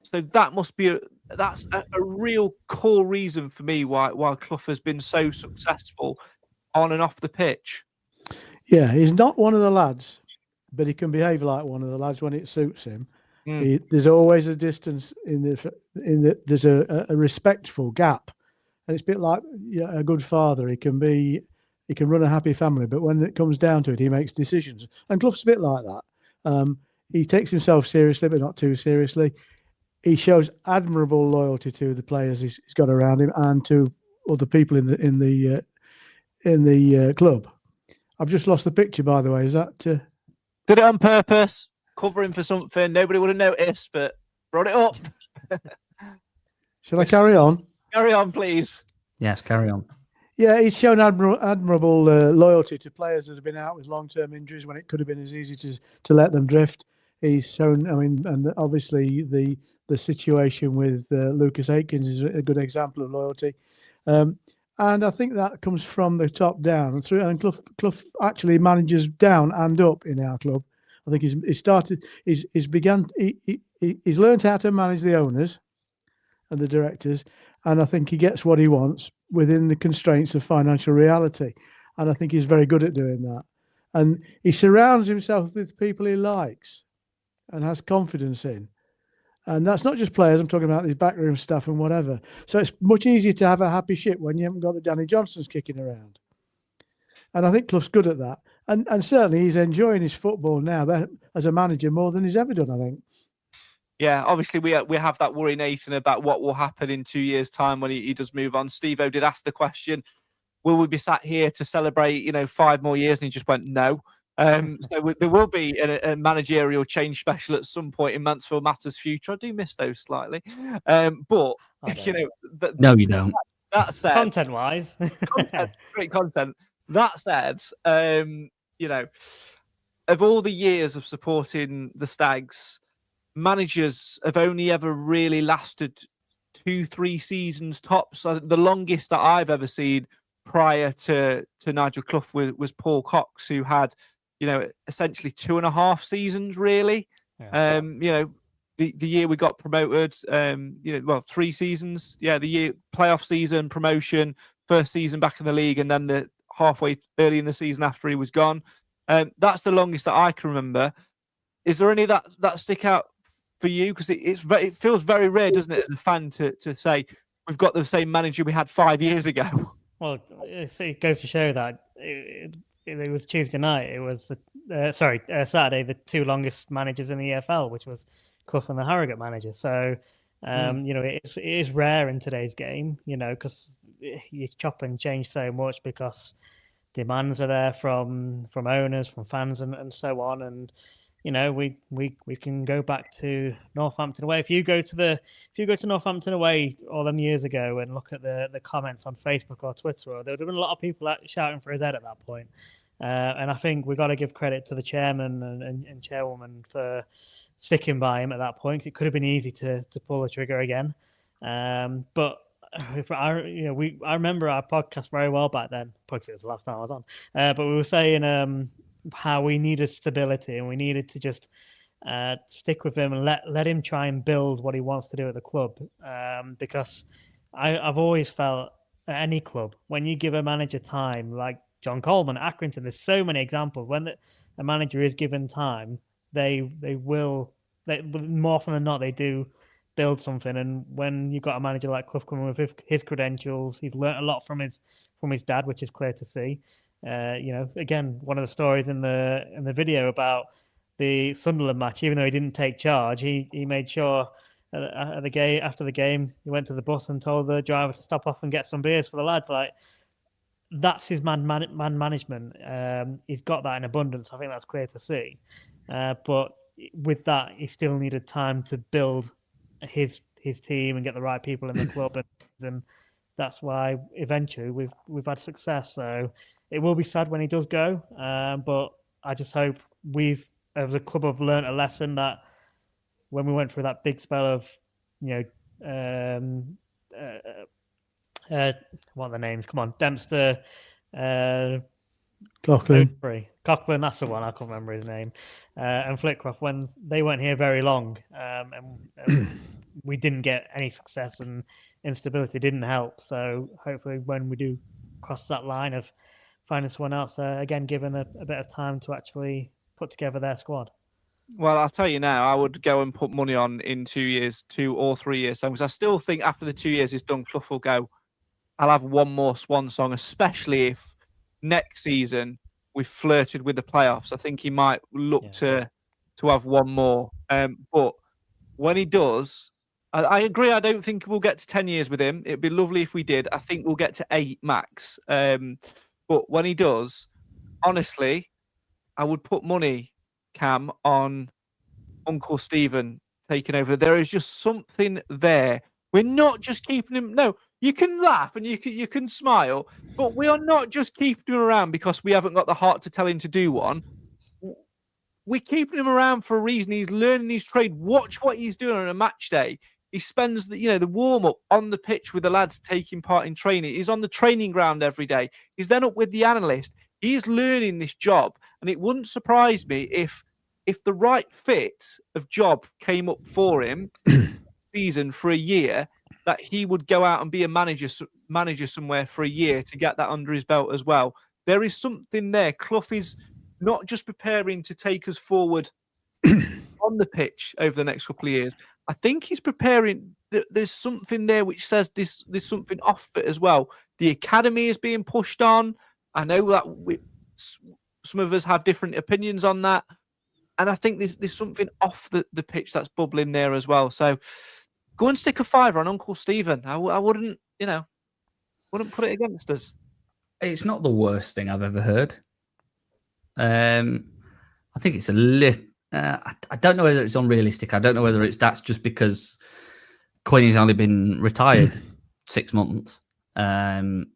A: So that must be that's a real core reason for me why Clough has been so successful on and off the pitch.
D: Yeah, he's not one of the lads, but he can behave like one of the lads when it suits him. There's always a distance there's a respectful gap, and it's a bit like a good father. He can run a happy family, but when it comes down to it, he makes decisions. And Clough's a bit like that. He takes himself seriously, but not too seriously. He shows admirable loyalty to the players he's got around him and to other people in the club. I've just lost the picture, by the way. Is that? Did
A: it on purpose, covering for something. Nobody would have noticed, but brought it up.
D: Shall I carry on?
A: Carry on, please.
C: Yes, carry on.
D: Yeah, he's shown admirable loyalty to players that have been out with long-term injuries when it could have been as easy to let them drift. He's shown, and obviously the situation with Lucas Aitkins is a good example of loyalty. And I think that comes from the top down. And Clough actually manages down and up in our club. I think he's learned how to manage the owners and the directors, and I think he gets what he wants within the constraints of financial reality. And I think he's very good at doing that. And he surrounds himself with people he likes and has confidence in. And that's not just players. I'm talking about these backroom staff and whatever. So it's much easier to have a happy ship when you haven't got the Danny Johnsons kicking around. And I think Clough's good at that. And certainly he's enjoying his football now as a manager more than he's ever done, I think.
A: Yeah, obviously we have that worry, Nathan, about what will happen in 2 years' time when he does move on. Steve-O did ask the question, will we be sat here to celebrate, 5 more years? And he just went, no. So there will be a managerial change special at some point in Mansfield Matters' future. I do miss those slightly. But,
C: no, you don't.
A: That said,
B: content-wise.
A: Great content. That said, of all the years of supporting the Stags, managers have only ever really lasted 2-3 seasons tops. The longest that I've ever seen prior to Nigel Clough was Paul Cox, who had, essentially 2.5 seasons really.
B: Yeah.
A: The year we got promoted, 3 seasons. Yeah, the year playoff season, promotion, first season back in the league, and then the halfway early in the season after he was gone. That's the longest that I can remember. Is there any that stick out for you? Because it feels very rare, doesn't it, as a fan to say we've got the same manager we had 5 years ago?
B: Well, it goes to show that it was Tuesday night. It was Saturday, the 2 longest managers in the EFL, which was Clough and the Harrogate manager. So it is rare in today's game, because you chop and change so much because demands are there from owners, from fans, and so on. And we can go back to Northampton away. If you go to Northampton away all them years ago and look at the comments on Facebook or Twitter, there would have been a lot of people shouting for his head at that point. And I think we've got to give credit to the chairman and chairwoman for sticking by him at that point. 'Cause it could have been easy to pull the trigger again. But if I remember our podcast very well back then. Probably it was the last time I was on. But we were saying how we needed stability and we needed to just stick with him and let him try and build what he wants to do at the club. Because I've always felt at any club, when you give a manager time, like John Coleman, Accrington, there's so many examples. When a manager is given time, they more often than not, they do build something. And when you've got a manager like Clough coming with his credentials, he's learnt a lot from his dad, which is clear to see. Again, one of the stories in the video about the Sunderland match, even though he didn't take charge, he made sure after the game, he went to the bus and told the driver to stop off and get some beers for the lads. Like, that's his man management. He's got that in abundance. I think that's clear to see. But with that, he still needed time to build his team and get the right people in the club, and that's why eventually we've had success. So it will be sad when he does go, but I just hope we've, as a club, have learnt a lesson that when we went through that big spell of, what are the names? Come on, Dempster,
D: Coughlin.
B: Coughlin, that's the one. I can't remember his name. And Flitcroft, when they weren't here very long, and we didn't get any success, and instability didn't help. So hopefully, when we do cross that line of finding someone else, again, given a bit of time to actually put together their squad.
A: Well, I'll tell you now, I would go and put money on in 2 or 3 years. Because I still think after the 2 years is done, Clough will go, I'll have one more swan song, especially if next season we've flirted with the playoffs. I think he might look to have one more. But when he does, I agree. I don't think we'll get to 10 years with him. It'd be lovely if we did. I think we'll get to 8 max. But when he does, honestly, I would put money, Cam, on Uncle Stephen taking over. There is just something there. We're not just keeping him. No, you can laugh and you can smile, but we are not just keeping him around because we haven't got the heart to tell him to do one. We're keeping him around for a reason. He's learning his trade. Watch what he's doing on a match day. He spends the warm up on the pitch with the lads taking part in training. He's on the training ground every day. He's then up with the analyst. He's learning this job, and it wouldn't surprise me if the right fit of job came up for him season for a year, that he would go out and be a manager somewhere for a year to get that under his belt as well. There is something there. Clough is not just preparing to take us forward on the pitch over the next couple of years. I think he's preparing. There's something there which says there's something off it as well. The academy is being pushed on. I know that some of us have different opinions on that. And I think there's something off the pitch that's bubbling there as well. So go and stick a $5 on Uncle Stephen. I wouldn't put it against us.
C: It's not the worst thing I've ever heard. I think it's a little... I don't know whether it's unrealistic. I don't know whether that's just because Queenie's only been retired 6 months. I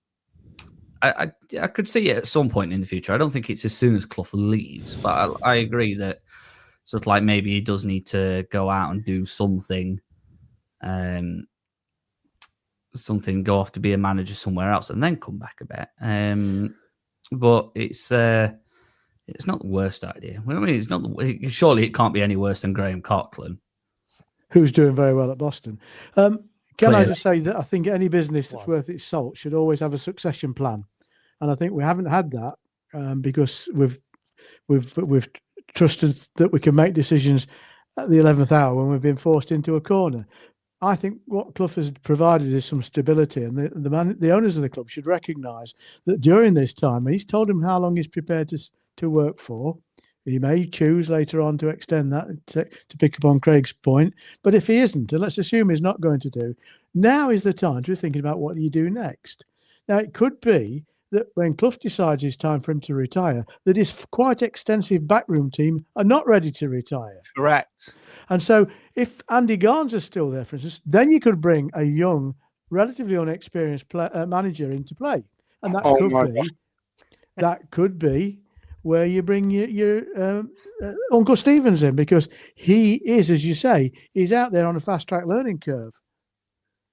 C: could see it at some point in the future. I don't think it's as soon as Clough leaves, but I agree that sort of like maybe he does need to go out and do something, go off to be a manager somewhere else and then come back a bit. But it's not the worst idea. I mean, it's not. Surely it can't be any worse than Graham Coughlin,
D: who's doing very well at Boston. Can
C: Clearly.
D: I just say that I think any business that's worth its salt should always have a succession plan, and I think we haven't had that because we've trusted that we can make decisions at the 11th hour when we've been forced into a corner. I think what Clough has provided is some stability, and the owners of the club should recognise that during this time, he's told him how long he's prepared to work for. He may choose later on to extend that to pick up on Craig's point. But if he isn't, and let's assume he's not going to do, now is the time to be thinking about what you do next. Now, it could be that when Clough decides it's time for him to retire, that his quite extensive backroom team are not ready to retire.
A: Correct.
D: And so if Andy Garnes is still there, for instance, then you could bring a young, relatively unexperienced manager into play. And that could be where you bring your Uncle Stevens in, because he is, as you say, he's out there on a fast track learning curve.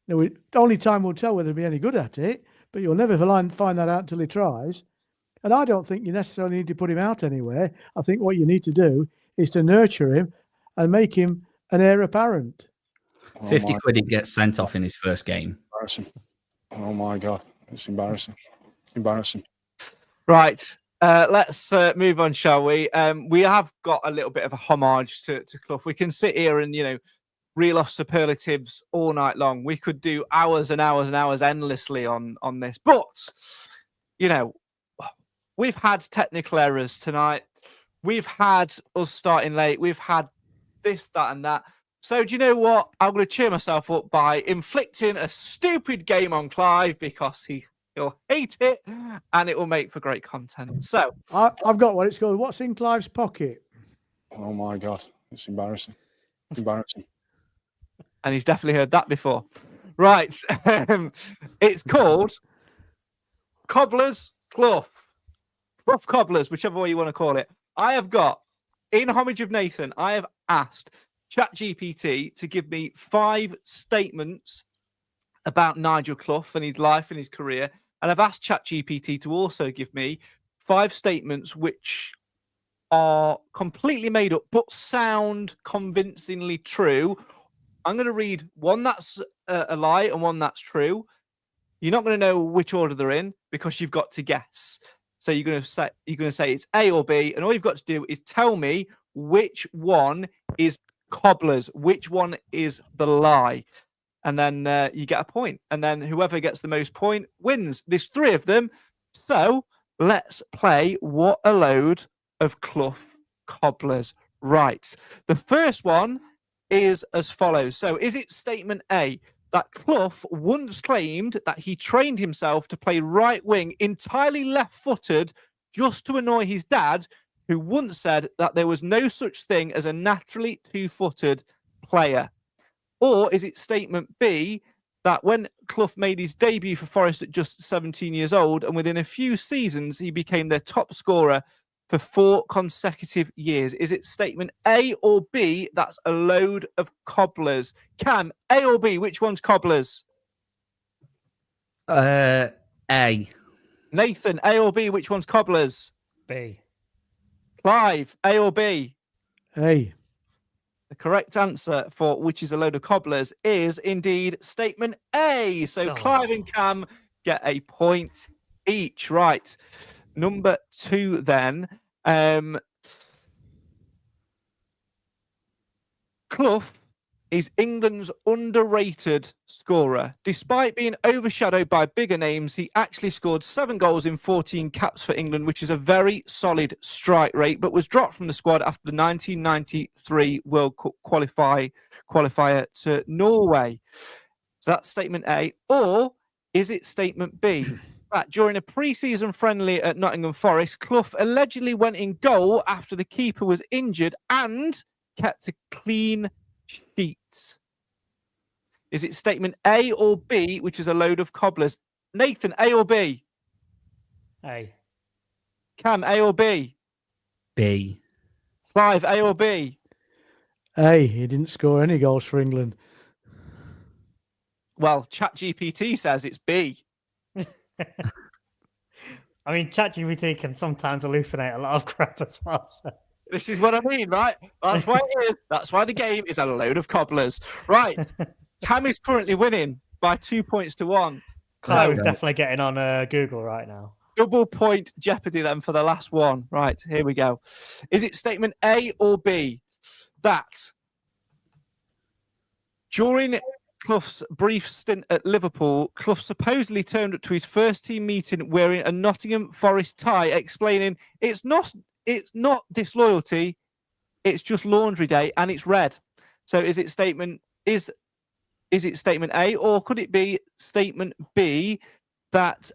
D: Now, only time will tell whether he'll be any good at it, but you'll never find that out until he tries. And I don't think you necessarily need to put him out anywhere. I think what you need to do is to nurture him and make him an heir apparent.
C: 50 quid he gets sent off in his first game.
F: Embarrassing. Oh my God. It's embarrassing. Embarrassing.
A: Right. Let's move on, shall we? We have got a little bit of a homage to Clough. We can sit here and, reel off superlatives all night long. We could do hours and hours and hours endlessly on this. But, we've had technical errors tonight. We've had us starting late. We've had this, that, and that. So do you know what? I'm going to cheer myself up by inflicting a stupid game on Clive, because he'll hate it and it will make for great content. So
D: I've got one. It's called What's in Clive's Pocket?
F: Oh my God. It's embarrassing. Embarrassing.
A: And he's definitely heard that before. Right. It's called Cobbler's Clough. Clough Cobblers, whichever way you want to call it. I have got, in homage of Nathan, I have asked ChatGPT to give me 5 statements about Nigel Clough and his life and his career. And I've asked ChatGPT to also give me 5 statements which are completely made up but sound convincingly true. I'm going to read one that's a lie and one that's true. You're not going to know which order they're in because you've got to guess. So you're going to say it's A or B, and all you've got to do is tell me which one is Cobblers, which one is the lie, and then you get a point. And then whoever gets the most point wins. There's 3 of them, so let's play What a Load of Clough Cobblers. Right, the first one is as follows. So is it statement A, that Clough once claimed that he trained himself to play right wing entirely left-footed just to annoy his dad, who once said that there was no such thing as a naturally two-footed player? Or is it statement B, that when Clough made his debut for Forest at just 17 years old, and within a few seasons he became their top scorer for 4 consecutive years? Is it statement A or B, that's a load of cobblers? Cam, A or B, which one's Cobblers?
C: A.
A: Nathan, A or B, which one's Cobblers?
B: B.
A: Clive, A or B?
D: A.
A: The correct answer for which is a load of cobblers is indeed statement A. So Clive and Cam get a point each. Right. Number 2 then. Clough is England's underrated scorer. Despite being overshadowed by bigger names, he actually scored 7 goals in 14 caps for England, which is a very solid strike rate, but was dropped from the squad after the 1993 World Cup qualifier to Norway. So that's statement A. Or is it statement B? That during a pre-season friendly at Nottingham Forest, Clough allegedly went in goal after the keeper was injured and kept a clean sheet. Is it statement A or B, which is a load of cobblers? Nathan, A or B?
B: A.
A: Cam, A or B?
C: B.
A: Clive, A or B?
D: A. He didn't score any goals for England.
A: Well, ChatGPT says it's B.
B: I mean, ChatGPT can sometimes hallucinate a lot of crap as well. So.
A: This is what I mean, right? That's why it is. That's why the game is a load of cobblers. Right. Cam is currently winning by 2 points to 1.
B: Clough is definitely getting on Google right now.
A: Double point jeopardy then for the last one. Right, here we go. Is it statement A or B that during Clough's brief stint at Liverpool, Clough supposedly turned up to his first team meeting wearing a Nottingham Forest tie, explaining it's not disloyalty, it's just laundry day and it's red. So is it statement A, or could it be statement B, that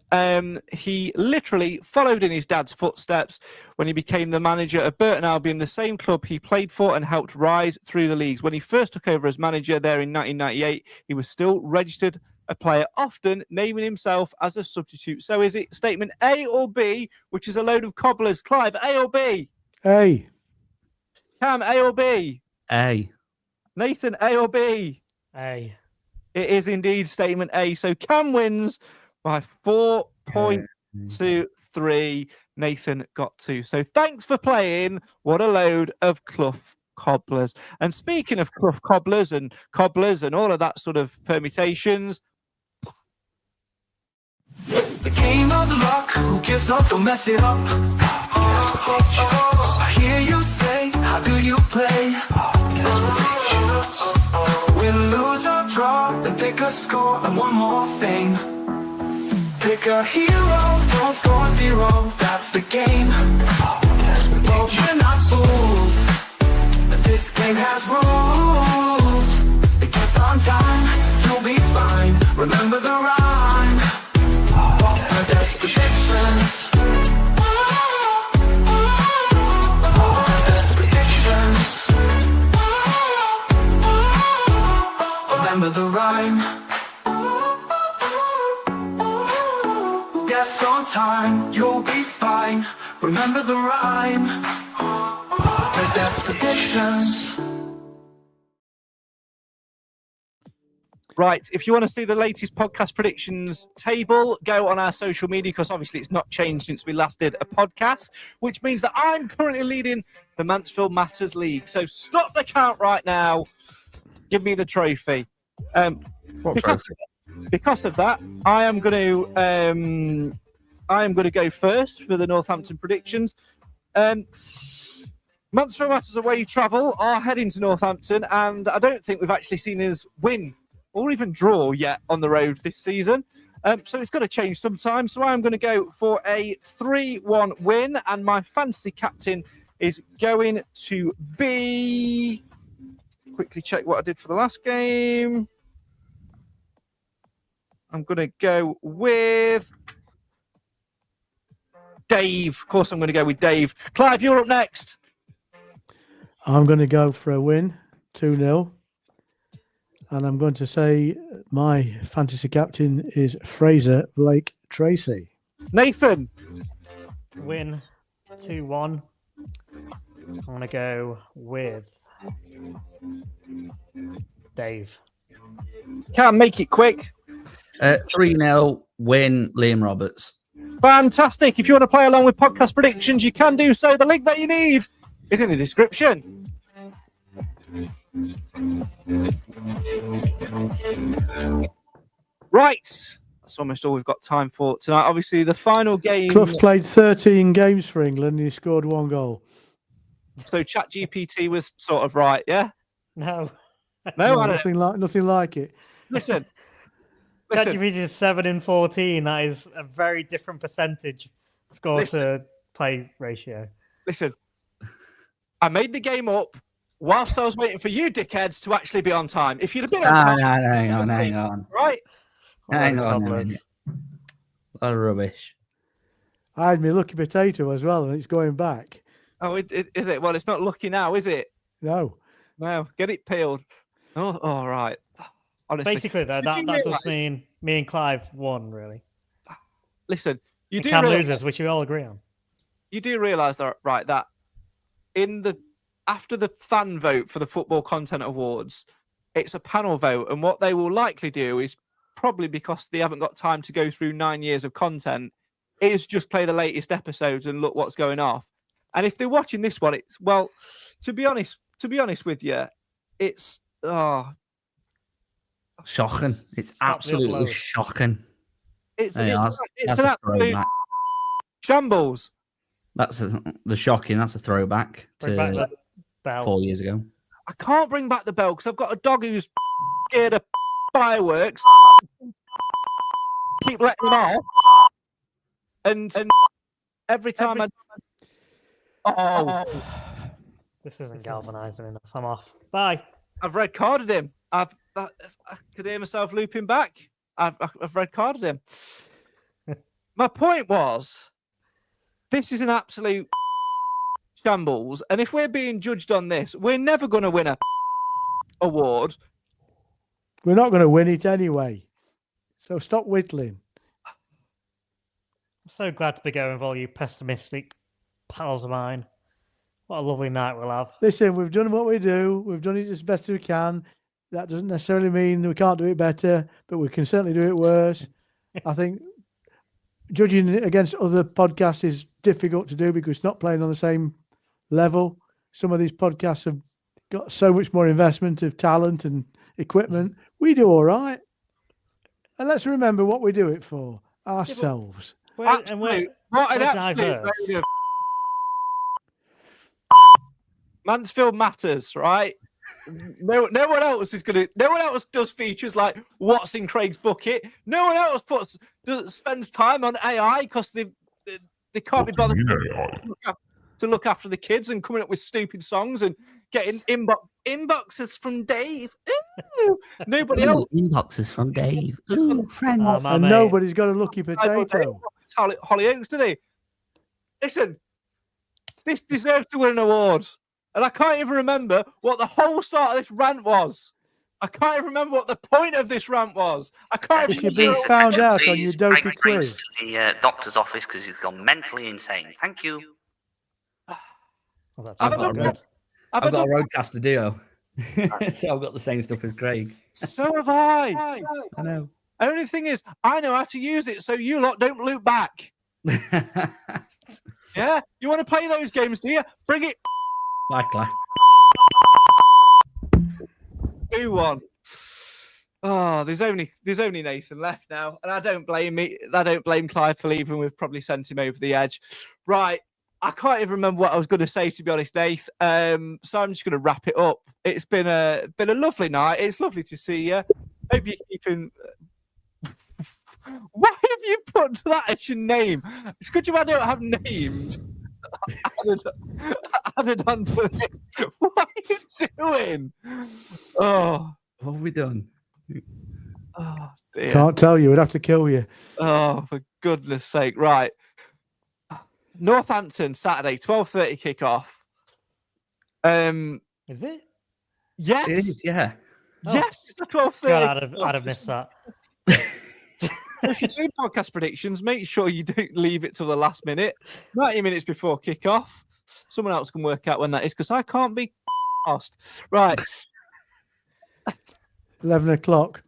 A: he literally followed in his dad's footsteps when he became the manager of Burton Albion, the same club he played for and helped rise through the leagues. When he first took over as manager there in 1998, he was still registered a player, often naming himself as a substitute. So is it statement A or B, which is a load of cobblers? Clive, A or B?
D: A.
A: Cam, A or B?
C: A.
A: Nathan, A or B?
B: A.
A: It is indeed statement A. So Cam wins by 4 points to 3. Nathan got 2. So thanks for playing. What a load of Clough cobblers. And speaking of Clough cobblers and all of that sort of permutations,
E: The game of luck, who gives up, don't mess it up. I hear you say, how do you play? Win, lose or draw, then pick a score and one more thing. Pick a hero, don't score 0, that's the game. But we're not fools, this game has rules. It gets on time, you'll be fine, remember the rhyme. That's predictions. That's predictions. Remember the rhyme. Guess on time, you'll be fine. Remember the rhyme. That's predictions.
A: right, if you want to see the latest podcast predictions table, go on our social media, because obviously it's not changed since we last did a podcast, which means that I'm currently leading the Mansfield Matters League. So stop the count right now. Give me the trophy. Because of that, I am going to go first for the Northampton predictions. Mansfield Matters away travel are heading to Northampton, and I don't think we've actually seen us win or even draw yet on the road this season. So it's got to change sometime. So I'm going to go for a 3-1 win, and my fantasy captain is going to be... Quickly check what I did for the last game. I'm going to go with Dave. Of course, I'm going to go with Dave. Clive, you're up next.
D: I'm going to go for a win, 2-0. And I'm going to say my fantasy captain is Fraser Blake Tracy.
A: Nathan.
B: Win 2-1. I'm going to go with Dave.
A: Can't make it quick.
C: 3-0 win, Liam Roberts.
A: Fantastic. If you want to play along with podcast predictions, you can do so. The link that you need is in the description. Right. That's almost all we've got time for tonight. Obviously, the final game...
D: Clough played 13 games for England and he scored 1 goal.
A: So ChatGPT was sort of right, yeah?
B: No.
A: No,
D: nothing like it.
A: Listen.
B: ChatGPT is 7 in 14. That is a very different percentage score to play ratio.
A: Listen, I made the game up whilst I was waiting for you dickheads to actually be on time. If you'd have been on time...
C: Hang on.
A: Right?
C: Hang on. A lot of rubbish.
D: I had my lucky potato as well, and it's going back.
A: Oh, is it? Well, it's not lucky now, is it?
D: No.
A: No, get it peeled. Oh, all right. Honestly.
B: Basically, though, that does mean me and Clive won, really.
A: Listen, you
B: and
A: do
B: Cam
A: realise,
B: loses, which we all agree on.
A: You do realise, right, that after the fan vote for the Football Content Awards, it's a panel vote, and what they will likely do is, probably because they haven't got time to go through 9 years of content, is just play the latest episodes and look what's going off. And if they're watching this one, it's, well, to be honest with you, it's
C: shocking. It's absolutely shocking.
A: It's an absolute shambles.
C: That's the shocking. That's a throwback to 4 years ago.
A: I can't bring back the bell because I've got a dog who's scared of fireworks. Keep letting them off, and every time
B: this isn't galvanizing enough. I'm off. Bye.
A: I've red carded him. I could hear myself looping back. I've red carded him. My point was, this is an absolute shambles. And if we're being judged on this, we're never going to win a award.
D: We're not going to win it anyway. So stop whittling.
B: I'm so glad to be going with all you pessimistic pals of mine. What a lovely night we'll have.
D: Listen, we've done what we do. We've done it as best as we can. That doesn't necessarily mean we can't do it better, but we can certainly do it worse. I think judging against other podcasts is difficult to do because it's not playing on the same level. Some of these podcasts have got so much more investment of talent and equipment. We do all right. And let's remember what we do it for, ourselves.
A: What an absolute
B: diverse.
A: load of Mansfield Matters, right? No one else does features like what's in Craig's bucket. No one else spends time on AI because they can't be bothered to look after the kids and coming up with stupid songs and getting inboxes from Dave. Ooh. Nobody else.
C: Inboxes from Dave. Ooh, friends.
D: And nobody's got a lucky potato.
A: Hollyoaks, do they? Listen, this deserves to win an award. And I can't even remember what the whole start of this rant was. I can't even remember what the point of this rant was. I can't
D: If
A: even
D: you're being found out on your dopey
C: Craig
D: quiz.
C: to the doctor's office because he's gone mentally insane. Thank you.
B: Well, that's
A: I've
B: not
A: got
B: good.
C: I've got a roadcaster duo. So I've got the same stuff as Craig.
A: So have I.
C: I know.
A: Only thing is, I know how to use it, so you lot don't loop back. Yeah? You want to play those games, do you? Bring it.
C: Bye, Clough.
A: Do one. Oh, there's only Nathan left now, and I don't blame Clive for leaving. We've probably sent him over the edge. Right. I can't even remember what I was going to say, to be honest, Nath. So I'm just going to wrap it up. It's been a lovely night. It's lovely to see you. Hope you're keeping. Why have you put that as your name? It's good I don't have names added onto it. What are you doing? Oh,
C: What have we done?
A: oh dear.
D: Can't tell you. We'd have to kill you.
A: Oh, for goodness sake. Right. Northampton, Saturday, 12:30 kickoff.
B: Is it?
A: Yes.
C: It is, yeah.
A: Yes, it's the 12:30.
B: God, I'd have missed that.
A: If you do podcast predictions, make sure you don't leave it till the last minute, 90 minutes before kickoff. Someone else can work out when that is because I can't be asked. Right.
D: 11 o'clock.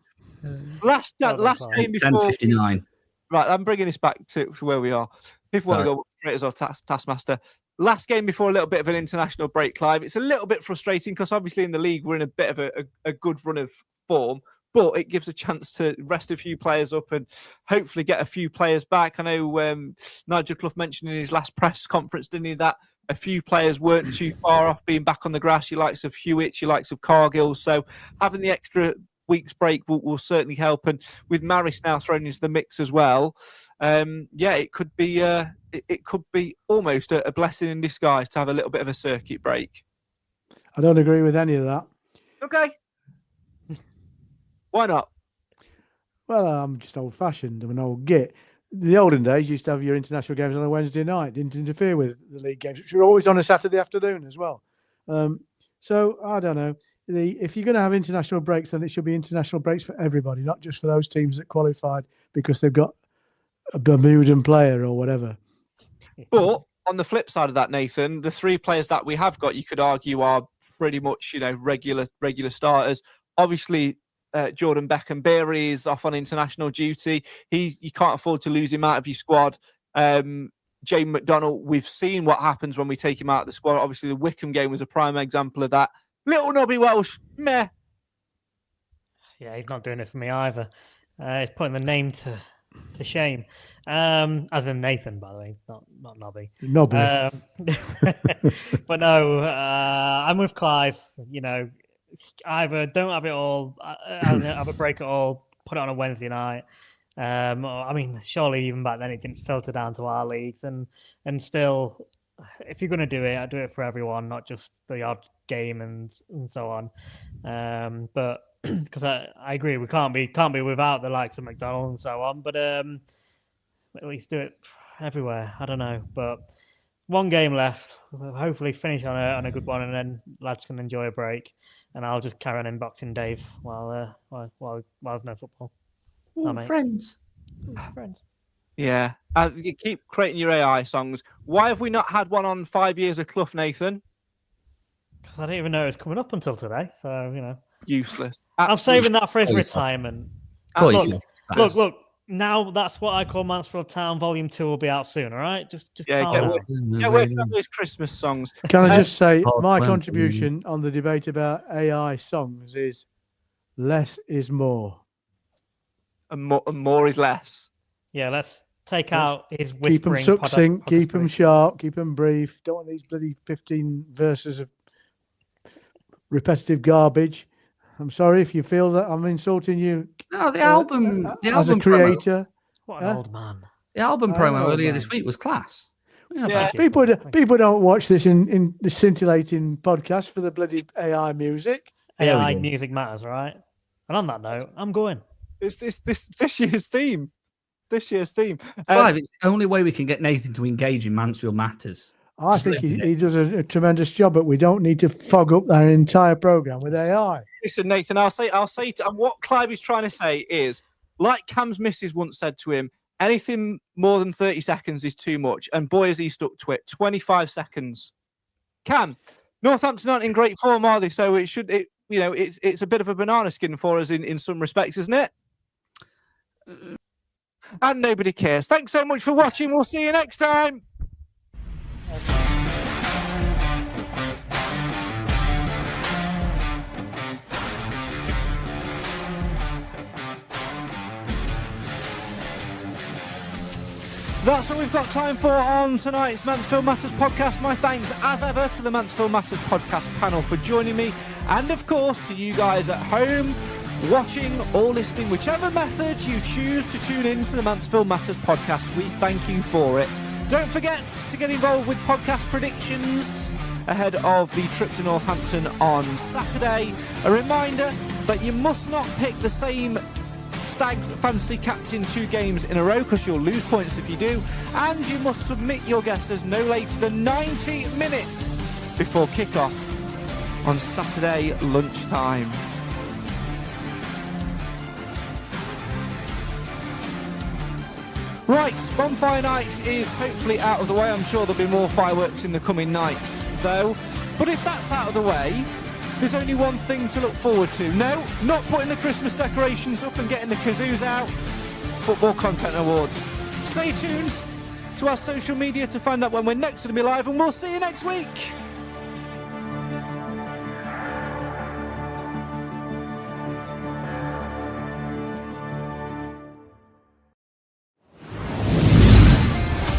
A: Last game before.
C: 10:59.
A: Right, I'm bringing this back to where we are. People want to go straight as our taskmaster. Last game before a little bit of an international break, Clive. It's a little bit frustrating because obviously in the league we're in a bit of a good run of form, but it gives a chance to rest a few players up and hopefully get a few players back. I know Nigel Clough mentioned in his last press conference, didn't he, that a few players weren't too far off being back on the grass. Your likes of Hewitt, your likes of Cargill. So having the extra week's break will certainly help, and with Maris now thrown into the mix as well, it could be almost a blessing in disguise to have a little bit of a circuit break.
D: I don't agree with any of that.
A: Okay. Why not?
D: Well, I'm just old-fashioned. I'm an old git. The olden days, you used to have your international games on a Wednesday night. Didn't interfere with the league games, which were always on a Saturday afternoon as well. So I don't know. If you're going to have international breaks, then it should be international breaks for everybody, not just for those teams that qualified because they've got a Bermudan player or whatever.
A: But on the flip side of that, Nathan, the three players that we have got, you could argue, are pretty much regular starters. Obviously, Jordan Beckenberry is off on international duty. You can't afford to lose him out of your squad. James McDonald, we've seen what happens when we take him out of the squad. Obviously, the Wickham game was a prime example of that. Little Nobby Welsh, meh.
B: Yeah, he's not doing it for me either. He's putting the name to shame. As in Nathan, by the way, not Nobby.
D: Nobby.
B: But no, I'm with Clive. Either don't have it all, have a break at all, put it on a Wednesday night. I mean, surely even back then it didn't filter down to our leagues, and still, if you're going to do it, I do it for everyone, not just the odd game and so on. But because I agree, we can't be without the likes of McDonald and so on. But at least do it everywhere. I don't know, but one game left. Hopefully finish on a good one, and then lads can enjoy a break. And I'll just carry on inboxing Dave while there's no football.
C: Ooh, friends.
B: Friends.
A: Yeah. You keep creating your AI songs. Why have we not had one on 5 years of Clough, Nathan?
B: Because I didn't even know it was coming up until today. So, you know.
A: Useless.
B: I'm saving that for his
C: Poison.
B: retirement.
C: Poison.
B: Look. Now that's what I call Mansfield Town Volume 2 will be out soon, all right? Just calm down.
A: Get working on those Christmas songs.
D: Can I just say
C: Oh,
D: my
C: well,
D: contribution on the debate about AI songs is less is more.
A: And more is less.
B: Yeah, let's take out his
D: Keep them
B: whispering.
D: succinct, keep them sharp, keep them brief. Don't want these bloody 15 verses of repetitive garbage. I'm sorry if you feel that I'm insulting you.
C: No, the album
D: as a creator.
B: What an old man.
C: The album
D: Oh,
C: promo earlier
D: man.
C: this week was class.
A: Yeah.
D: People don't watch this in the scintillating podcast for the bloody AI music.
C: Yeah, we
B: AI
C: do.
B: music matters, all right? And on that note, I'm going.
A: It's this year's theme. This year's theme.
C: Clive, it's the only way we can get Nathan to engage in Mansfield Matters.
D: I think he does a tremendous job, but we don't need to fog up their entire program with AI.
A: Listen, Nathan, I'll say what Clive is trying to say is, like Cam's missus once said to him, anything more than 30 seconds is too much. And boy, has he stuck to it. 25 seconds. Cam, Northampton aren't in great form, are they? So it's a bit of a banana skin for us in some respects, isn't it? And nobody cares. Thanks so much for watching. We'll see you next time. That's all we've got time for on tonight's Mansfield Matters podcast. My thanks, as ever, to the Mansfield Matters podcast panel for joining me, and of course to you guys at home, watching or listening, whichever method you choose to tune in to the Mansfield Matters podcast. We thank you for it. Don't forget to get involved with podcast predictions ahead of the trip to Northampton on Saturday. A reminder that you must not pick the same Stags fantasy captain 2 games in a row, because you'll lose points if you do, and you must submit your guesses no later than 90 minutes before kick-off on Saturday lunchtime. Right, Bonfire Night is hopefully out of the way. I'm sure there'll be more fireworks in the coming nights, though. But if that's out of the way, there's only one thing to look forward to. No, not putting the Christmas decorations up and getting the kazoos out. Football Content Awards. Stay tuned to our social media to find out when we're next going to be live, and we'll see you next week.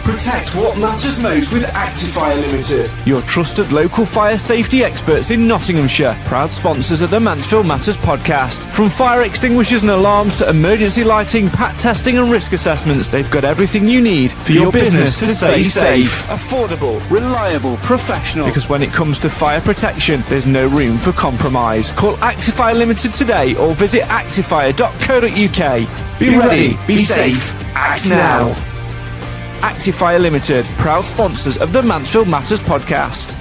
A: Protect what matters most with Actifire Limited, your trusted local fire safety experts in Nottinghamshire. Proud sponsors of the Mansfield Matters podcast. From fire extinguishers and alarms to emergency lighting, pat testing and risk assessments, they've got everything you need for your business to stay safe. Affordable, reliable, professional. Because when it comes to fire protection, there's no room for compromise. Call Actifire Limited today or visit actifire.co.uk. Be ready, be safe, act now. Actifire Limited, proud sponsors of the Mansfield Matters podcast.